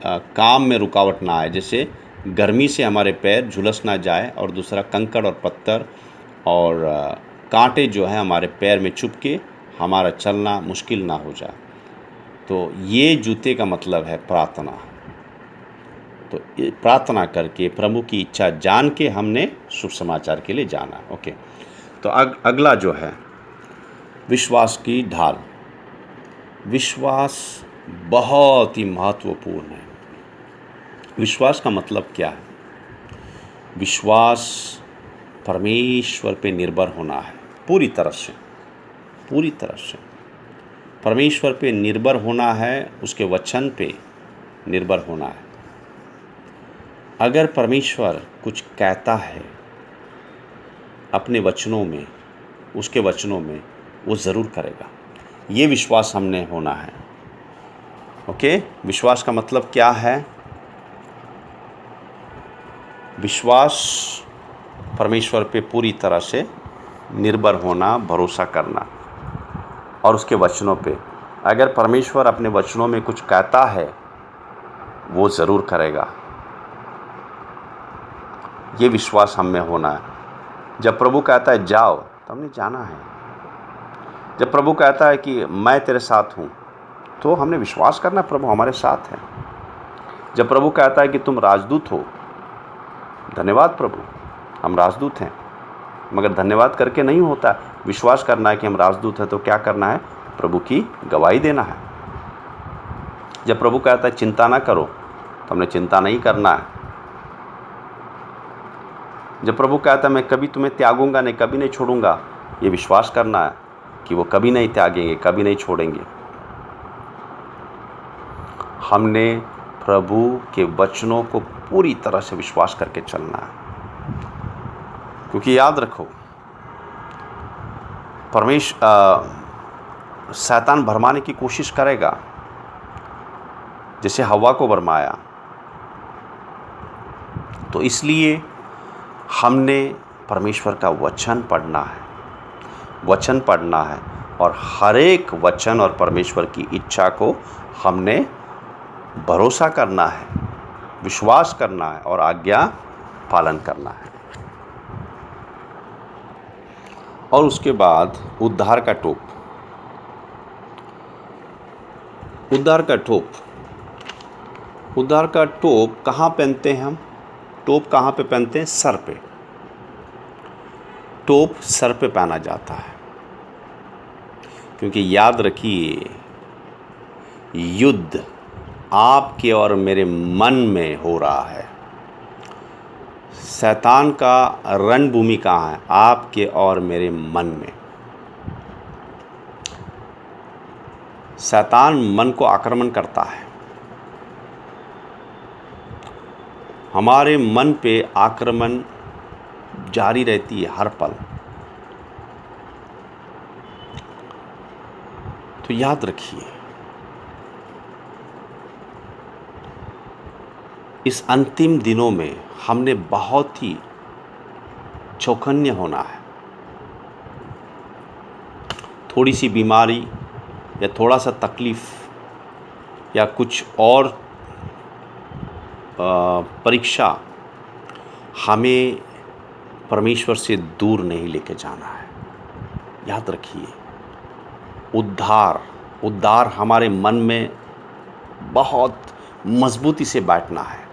काम में रुकावट ना आए। जैसे गर्मी से हमारे पैर झुलस ना जाए, और दूसरा कंकड़ और पत्थर और कांटे जो है हमारे पैर में चुभ के हमारा चलना मुश्किल ना हो जाए। तो ये जूते का मतलब है प्रार्थना। तो प्रार्थना करके प्रभु की इच्छा जान के हमने शुभ समाचार के लिए जाना। ओके, तो अगला जो है विश्वास की ढाल। विश्वास बहुत ही महत्वपूर्ण है। विश्वास का मतलब क्या है? विश्वास परमेश्वर पे निर्भर होना है, पूरी तरह से, पूरी तरह से परमेश्वर पे निर्भर होना है, उसके वचन पे निर्भर होना है। अगर परमेश्वर कुछ कहता है अपने वचनों में, उसके वचनों में, वो ज़रूर करेगा। ये विश्वास हमने होना है। ओके, विश्वास का मतलब क्या है? विश्वास परमेश्वर पे पूरी तरह से निर्भर होना, भरोसा करना, और उसके वचनों पे। अगर परमेश्वर अपने वचनों में कुछ कहता है वो ज़रूर करेगा। ये विश्वास हम में होना है। जब प्रभु कहता है जाओ, तो हमने जाना है। जब प्रभु कहता है कि मैं तेरे साथ हूँ, तो हमने विश्वास करना प्रभु हमारे साथ है। जब प्रभु कहता है कि तुम राजदूत हो, धन्यवाद प्रभु, हम राजदूत हैं। मगर धन्यवाद करके नहीं होता, विश्वास करना है कि हम राजदूत हैं। तो क्या करना है? प्रभु की गवाही देना है। जब प्रभु कहता है चिंता ना करो, तो हमने चिंता नहीं करना है। जब प्रभु कहता है मैं कभी तुम्हें त्यागूंगा नहीं, कभी नहीं छोड़ूंगा, ये विश्वास करना है कि वो कभी नहीं त्यागेंगे, कभी नहीं छोड़ेंगे। हमने प्रभु के वचनों को पूरी तरह से विश्वास करके चलना है। क्योंकि याद रखो, शैतान भरमाने की कोशिश करेगा, जैसे हवा को भरमाया। तो इसलिए हमने परमेश्वर का वचन पढ़ना है, वचन पढ़ना है, और हर एक वचन और परमेश्वर की इच्छा को हमने भरोसा करना है, विश्वास करना है, और आज्ञा पालन करना है। और उसके बाद उद्धार का टोप। उद्धार का टोप, उद्धार का टोप कहाँ पहनते हैं हम? टोप कहाँ पे पहनते हैं? सर पे। टोप सर पे पहना जाता है, क्योंकि याद रखिए, युद्ध आपके और मेरे मन में हो रहा है। शैतान का रणभूमि कहाँ है? आपके और मेरे मन में। शैतान मन को आक्रमण करता है। हमारे मन पे आक्रमण जारी रहती है हर पल। तो याद रखिए, इस अंतिम दिनों में हमने बहुत ही चौकन्ने होना है। थोड़ी सी बीमारी या थोड़ा सा तकलीफ़ या कुछ और परीक्षा हमें परमेश्वर से दूर नहीं लेके जाना है। याद रखिए, उद्धार हमारे मन में बहुत मजबूती से बैठना है।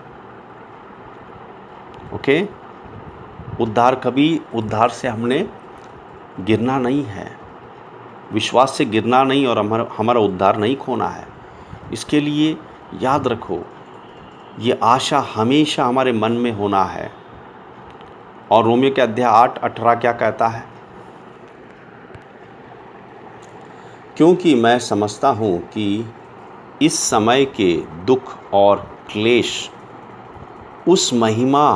ओके, उद्धार से हमने गिरना नहीं है, विश्वास से गिरना नहीं, और हमारा उद्धार नहीं खोना है। इसके लिए याद रखो, ये आशा हमेशा हमारे मन में होना है। और रोमियो के अध्याय 8:18 क्या कहता है? क्योंकि मैं समझता हूँ कि इस समय के दुख और क्लेश उस महिमा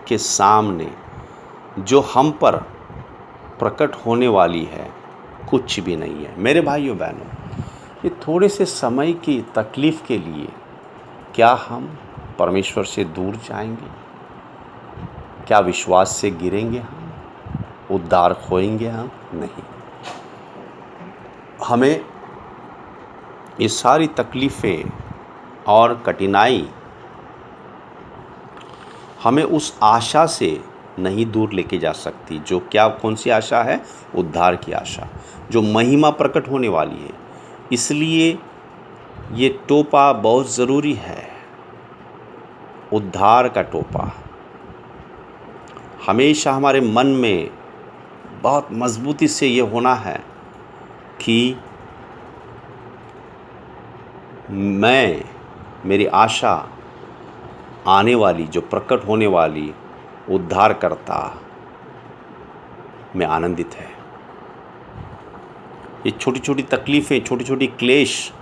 के सामने जो हम पर प्रकट होने वाली है कुछ भी नहीं है। मेरे भाइयों बहनों, ये थोड़े से समय की तकलीफ़ के लिए क्या हम परमेश्वर से दूर जाएंगे? क्या विश्वास से गिरेंगे हम? उद्धार खोएंगे हम? नहीं। हमें ये सारी तकलीफ़ें और कठिनाई हमें उस आशा से नहीं दूर लेके जा सकती। जो क्या, कौन सी आशा है? उद्धार की आशा, जो महिमा प्रकट होने वाली है। इसलिए ये टोपा बहुत ज़रूरी है, उद्धार का टोपा हमेशा हमारे मन में बहुत मजबूती से ये होना है कि मेरी आशा आने वाली, जो प्रकट होने वाली उद्धारकर्ता में आनंदित है। ये छोटी छोटी तकलीफ़ें, छोटी छोटी क्लेश,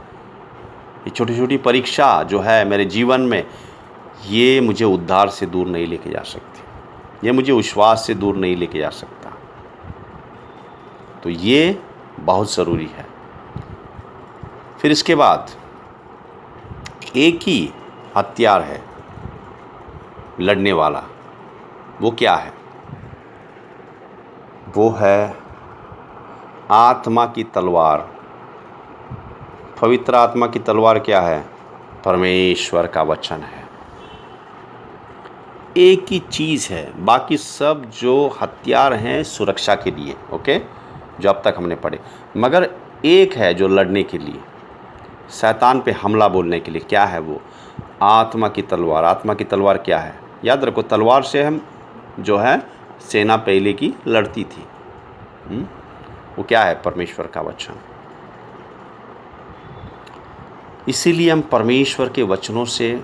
ये छोटी छोटी परीक्षा जो है मेरे जीवन में, ये मुझे उद्धार से दूर नहीं लेके जा सकती, ये मुझे विश्वास से दूर नहीं लेके जा सकता। तो ये बहुत ज़रूरी है। फिर इसके बाद एक ही हथियार है लड़ने वाला, वो क्या है? वो है आत्मा की तलवार। पवित्र आत्मा की तलवार क्या है? परमेश्वर का वचन है। एक ही चीज़ है, बाकी सब जो हथियार हैं सुरक्षा के लिए, ओके, जो अब तक हमने पढ़े, मगर एक है जो लड़ने के लिए, शैतान पे हमला बोलने के लिए। क्या है वो? आत्मा की तलवार। आत्मा की तलवार क्या है? याद रखो, तलवार से हम जो है सेना पहले की लड़ती थी। वो क्या है? परमेश्वर का वचन। इसीलिए हम परमेश्वर के वचनों से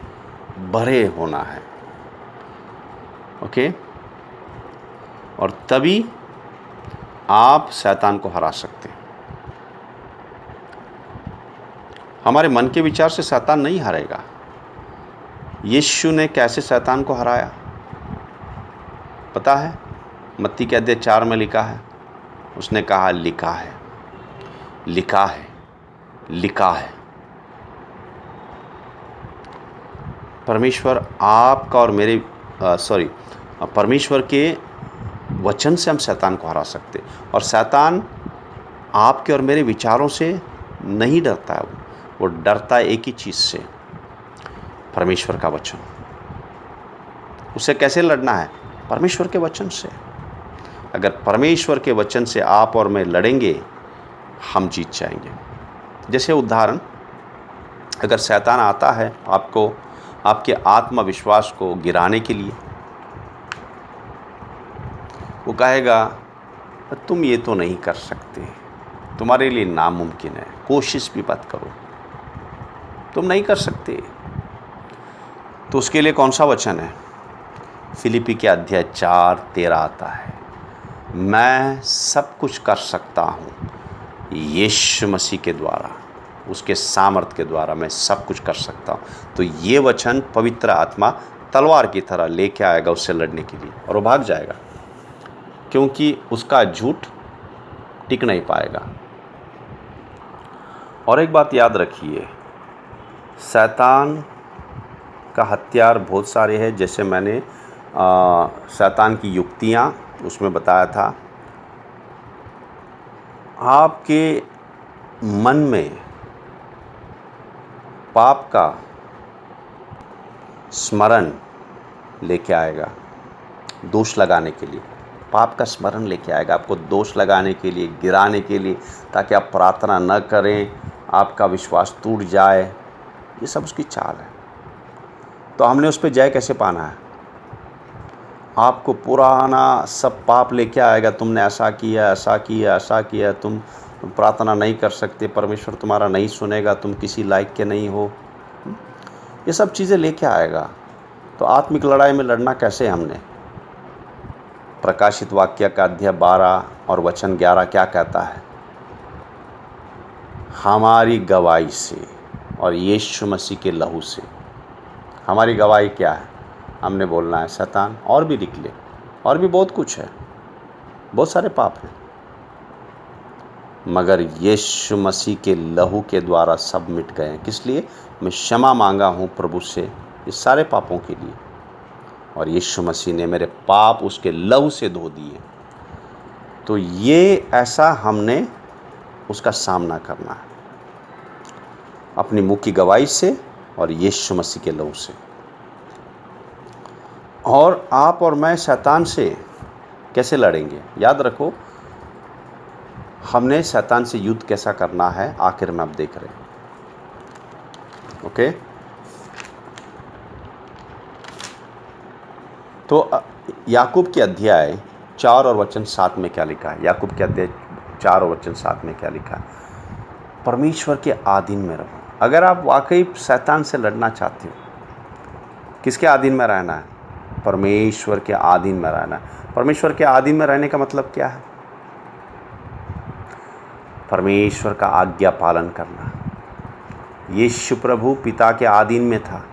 भरे होना है, ओके, और तभी आप शैतान को हरा सकते हैं। हमारे मन के विचार से शैतान नहीं हारेगा। यीशु ने कैसे शैतान को हराया पता है? मत्ती के अध्याय 4 में लिखा है, उसने कहा लिखा है, लिखा है, लिखा है। परमेश्वर आपका और मेरे परमेश्वर के वचन से हम शैतान को हरा सकते। और शैतान आपके और मेरे विचारों से नहीं डरता है, वो डरता है एक ही चीज़ से, परमेश्वर का वचन। उसे कैसे लड़ना है? परमेश्वर के वचन से। अगर परमेश्वर के वचन से आप और मैं लड़ेंगे, हम जीत जाएंगे। जैसे उदाहरण, अगर शैतान आता है आपको, आपके आत्मविश्वास को गिराने के लिए, वो कहेगा तुम ये तो नहीं कर सकते, तुम्हारे लिए नामुमकिन है, कोशिश भी मत करो, तुम नहीं कर सकते। तो उसके लिए कौन सा वचन है? फिलिपी के अध्याय 4:13 आता है, मैं सब कुछ कर सकता हूँ यीशु मसीह के द्वारा, उसके सामर्थ के द्वारा मैं सब कुछ कर सकता हूँ। तो ये वचन पवित्र आत्मा तलवार की तरह लेके आएगा उससे लड़ने के लिए, और वो भाग जाएगा, क्योंकि उसका झूठ टिक नहीं पाएगा। और एक बात याद रखिए, शैतान का हथियार बहुत सारे हैं। जैसे मैंने शैतान की युक्तियाँ उसमें बताया था। आपके मन में पाप का स्मरण लेके आएगा, दोष लगाने के लिए। पाप का स्मरण लेके आएगा आपको दोष लगाने के लिए, गिराने के लिए, ताकि आप प्रार्थना न करें, आपका विश्वास टूट जाए। ये सब उसकी चाल है। तो हमने उस पर जय कैसे पाना है? आपको पुराना सब पाप लेके आएगा, तुमने ऐसा किया, ऐसा किया, ऐसा किया, तुम प्रार्थना नहीं कर सकते, परमेश्वर तुम्हारा नहीं सुनेगा, तुम किसी लायक के नहीं हो। ये सब चीज़ें लेके आएगा। तो आत्मिक लड़ाई में लड़ना कैसे हमने? प्रकाशित वाक्य का अध्याय 12 और वचन 11 क्या कहता है? हमारी गवाही से और यीशु मसीह के लहू से। हमारी गवाही क्या है? हमने बोलना है शैतान, और भी लिख ले, और भी बहुत कुछ है, बहुत सारे पाप हैं, मगर यीशु मसीह के लहू के द्वारा सब मिट गए हैं। किस लिए? मैं क्षमा मांगा हूँ प्रभु से इस सारे पापों के लिए, और यीशु मसीह ने मेरे पाप उसके लहू से धो दिए। तो ये ऐसा हमने उसका सामना करना है, अपनी मुँह की गवाही से और यीशु मसीह के लहू से। और आप और मैं शैतान से कैसे लड़ेंगे? याद रखो, हमने शैतान से युद्ध कैसा करना है आखिर में आप देख रहे हैं। ओके, तो याकूब के अध्याय 4 और वचन 7 में क्या लिखा है? याकूब के अध्याय 4 और वचन 7 में क्या लिखा है? परमेश्वर के अधीन में रहो। अगर आप वाकई शैतान से लड़ना चाहते हो, किसके अधीन में रहना है? परमेश्वर के अधीन में रहना है। परमेश्वर के अधीन में रहने का मतलब क्या है? परमेश्वर का आज्ञा पालन करना। यीशु प्रभु पिता के अधीन में था,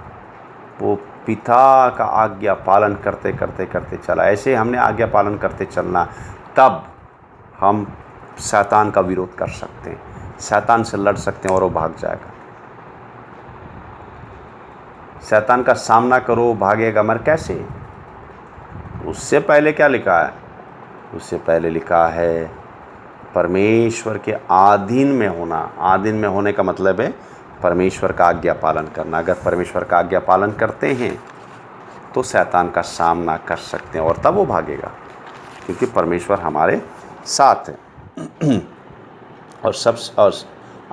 वो पिता का आज्ञा पालन करते करते करते चला। ऐसे हमने आज्ञा पालन करते चलना, तब हम शैतान का विरोध कर सकते हैं, शैतान से लड़ सकते हैं और वो भाग जाएगा। शैतान का सामना करो, भागेगा। मगर कैसे? उससे पहले क्या लिखा है? उससे पहले लिखा है परमेश्वर के अधीन में होना। अधीन में होने का मतलब है परमेश्वर का आज्ञा पालन करना। अगर परमेश्वर का आज्ञा पालन करते हैं तो शैतान का सामना कर सकते हैं, और तब वो भागेगा, क्योंकि परमेश्वर हमारे साथ है। और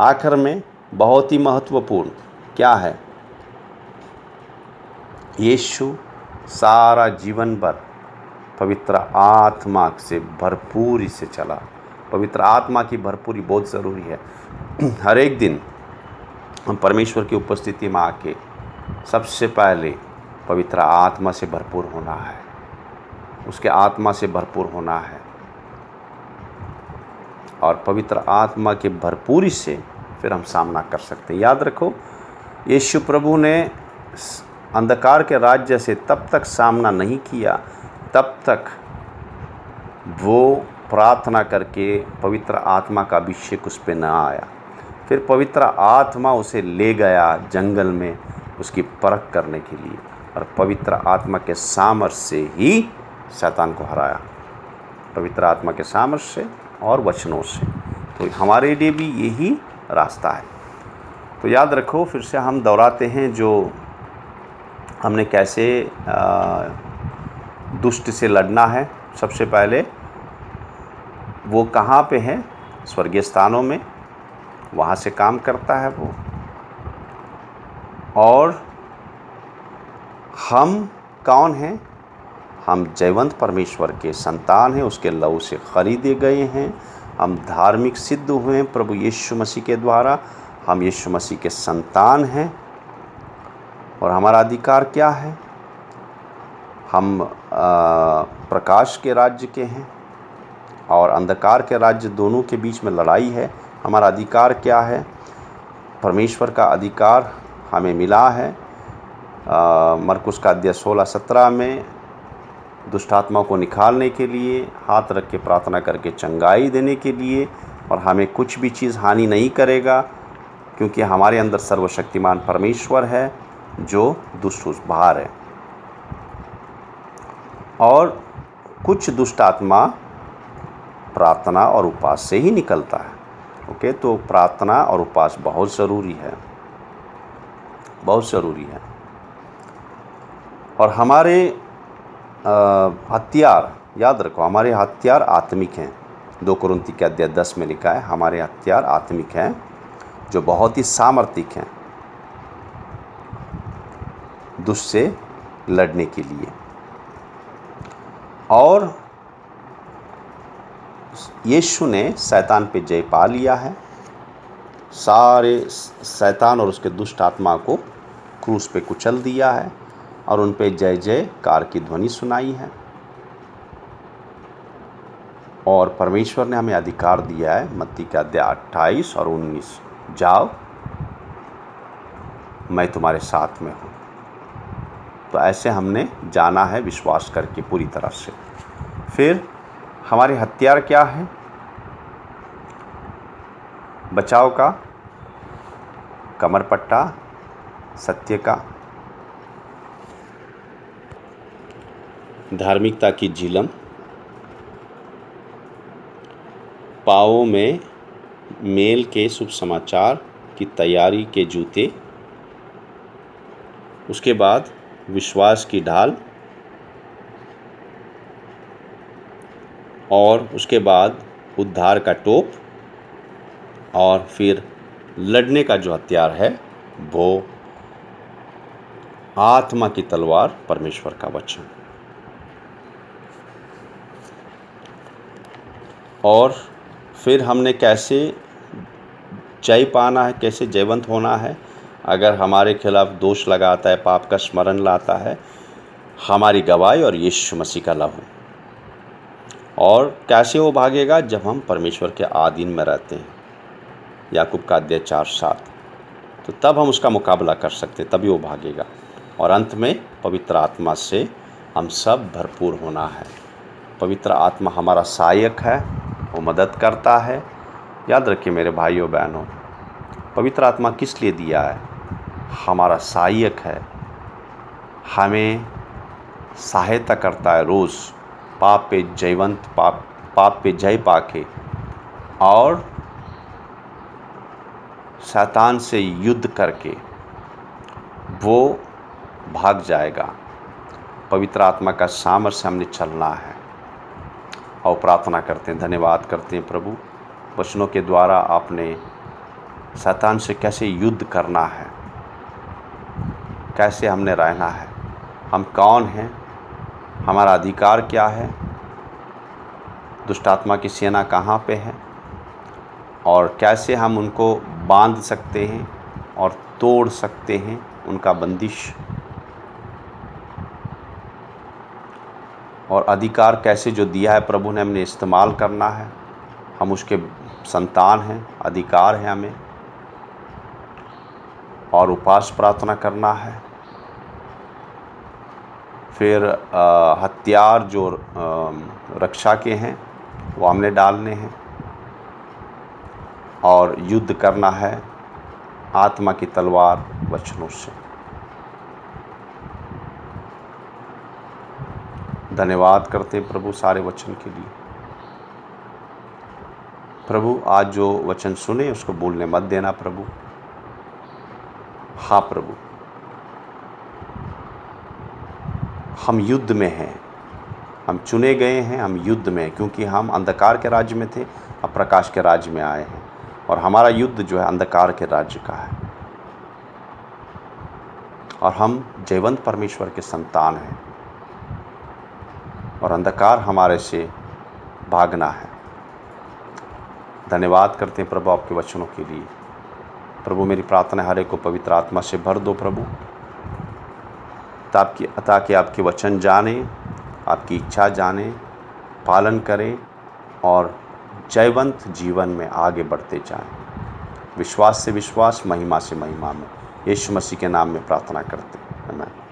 आखिर में बहुत ही महत्वपूर्ण क्या है? यीशु सारा जीवन भर पवित्र आत्मा से भरपूरी से चला। पवित्र आत्मा की भरपूरी बहुत ज़रूरी है। हर एक दिन हम परमेश्वर की उपस्थिति में आके सबसे पहले पवित्र आत्मा से भरपूर होना है, उसके आत्मा से भरपूर होना है, और पवित्र आत्मा की भरपूरी से फिर हम सामना कर सकते हैं। याद रखो, यीशु प्रभु ने अंधकार के राज्य से तब तक सामना नहीं किया तब तक वो प्रार्थना करके पवित्र आत्मा का अभिषेक उस पर न आया। फिर पवित्र आत्मा उसे ले गया जंगल में उसकी परख करने के लिए, और पवित्र आत्मा के सामर्थ्य से ही शैतान को हराया, पवित्र आत्मा के सामर्थ्य से और वचनों से। तो हमारे लिए भी यही रास्ता है। तो याद रखो, फिर से हम दोहराते हैं जो हमने कैसे दुष्ट से लड़ना है। सबसे पहले वो कहाँ पे है? स्वर्गीय स्थानों में, वहाँ से काम करता है वो। और हम कौन हैं? हम जयवंत परमेश्वर के संतान हैं, उसके लहू से खरीदे गए हैं। हम धार्मिक सिद्ध हुए हैं प्रभु यीशु मसीह के द्वारा। हम यीशु मसीह के संतान हैं। और हमारा अधिकार क्या है? हम प्रकाश के राज्य के हैं और अंधकार के राज्य, दोनों के बीच में लड़ाई है। हमारा अधिकार क्या है? परमेश्वर का अधिकार हमें मिला है। मरकुस का अध्याय 16-17 में दुष्ट आत्माओं को निकालने के लिए, हाथ रख के प्रार्थना करके चंगाई देने के लिए, और हमें कुछ भी चीज़ हानि नहीं करेगा, क्योंकि हमारे अंदर सर्वशक्तिमान परमेश्वर है जो दुष्ट बाहर है। और कुछ दुष्ट आत्मा प्रार्थना और उपवास से ही निकलता है। ओके, तो प्रार्थना और उपवास बहुत ज़रूरी है, बहुत ज़रूरी है। और हमारे हथियार, याद रखो, हमारे हथियार आत्मिक हैं। 2 कुरिन्थी के अध्याय 10 में लिखा है हमारे हथियार आत्मिक हैं जो बहुत ही सामर्थिक हैं दुष्ट से लड़ने के लिए। और यीशु ने शैतान पे जय पा लिया है, सारे शैतान और उसके दुष्ट आत्मा को क्रूस पे कुचल दिया है और उन पे जय जयकार की ध्वनि सुनाई है। और परमेश्वर ने हमें अधिकार दिया है, मत्ती का अध्याय 28 और 19, जाओ मैं तुम्हारे साथ में हूँ। तो ऐसे हमने जाना है विश्वास करके पूरी तरह से। फिर हमारे हथियार क्या है बचाव का? कमर पट्टा सत्य का, धार्मिकता की झिलम, पाँवों में मेल के शुभ समाचार की तैयारी के जूते, उसके बाद विश्वास की ढाल, और उसके बाद उद्धार का टोप, और फिर लड़ने का जो हथियार है वो आत्मा की तलवार, परमेश्वर का वचन। और फिर हमने कैसे जय पाना है, कैसे जयवंत होना है? अगर हमारे खिलाफ दोष लगाता है, पाप का स्मरण लाता है, हमारी गवाही और यीशु मसीह का लहू। और कैसे वो भागेगा? जब हम परमेश्वर के आधीन में रहते हैं, याकूब का अध्याय 4:7। तो तब हम उसका मुकाबला कर सकते, तभी वो भागेगा। और अंत में पवित्र आत्मा से हम सब भरपूर होना है। पवित्र आत्मा हमारा सहायक है, वो मदद करता है। याद रखिए मेरे भाइयों बहनों, पवित्र आत्मा किस लिए दिया है? हमारा सहायक है, हमें सहायता करता है रोज़ पाप पे जयवंत पाप पे जय पाके और शैतान से युद्ध करके वो भाग जाएगा। पवित्र आत्मा का सामर्थ्य हमने चलना है। और प्रार्थना करते हैं, धन्यवाद करते हैं प्रभु, वचनों के द्वारा आपने शैतान से कैसे युद्ध करना है, कैसे हमने रहना है, हम कौन हैं, हमारा अधिकार क्या है, दुष्ट आत्मा की सेना कहाँ पे है, और कैसे हम उनको बांध सकते हैं और तोड़ सकते हैं उनका बंदिश, और अधिकार कैसे जो दिया है प्रभु ने हमने इस्तेमाल करना है। हम उसके संतान हैं, अधिकार है हमें, और उपवास प्रार्थना करना है। फिर हथियार जो रक्षा के हैं वो हमने डालने हैं, और युद्ध करना है आत्मा की तलवार वचनों से। धन्यवाद करते हैं प्रभु सारे वचन के लिए। प्रभु आज जो वचन सुने उसको भूलने मत देना प्रभु। हाँ प्रभु, हम युद्ध में हैं, हम चुने गए हैं, हम युद्ध में, क्योंकि हम अंधकार के राज्य में थे, अब प्रकाश के राज्य में आए हैं, और हमारा युद्ध जो है अंधकार के राज्य का है, और हम जयवंत परमेश्वर के संतान हैं, और अंधकार हमारे से भागना है। धन्यवाद करते हैं प्रभु आपके वचनों के लिए। प्रभु मेरी प्रार्थना है हर एक को पवित्र आत्मा से भर दो प्रभु, ताकि आपके वचन जाने, आपकी इच्छा जाने, पालन करें और जयवंत जीवन में आगे बढ़ते जाएं। विश्वास से विश्वास, महिमा से महिमा में, यीशु मसीह के नाम में प्रार्थना करते हैं। आमीन।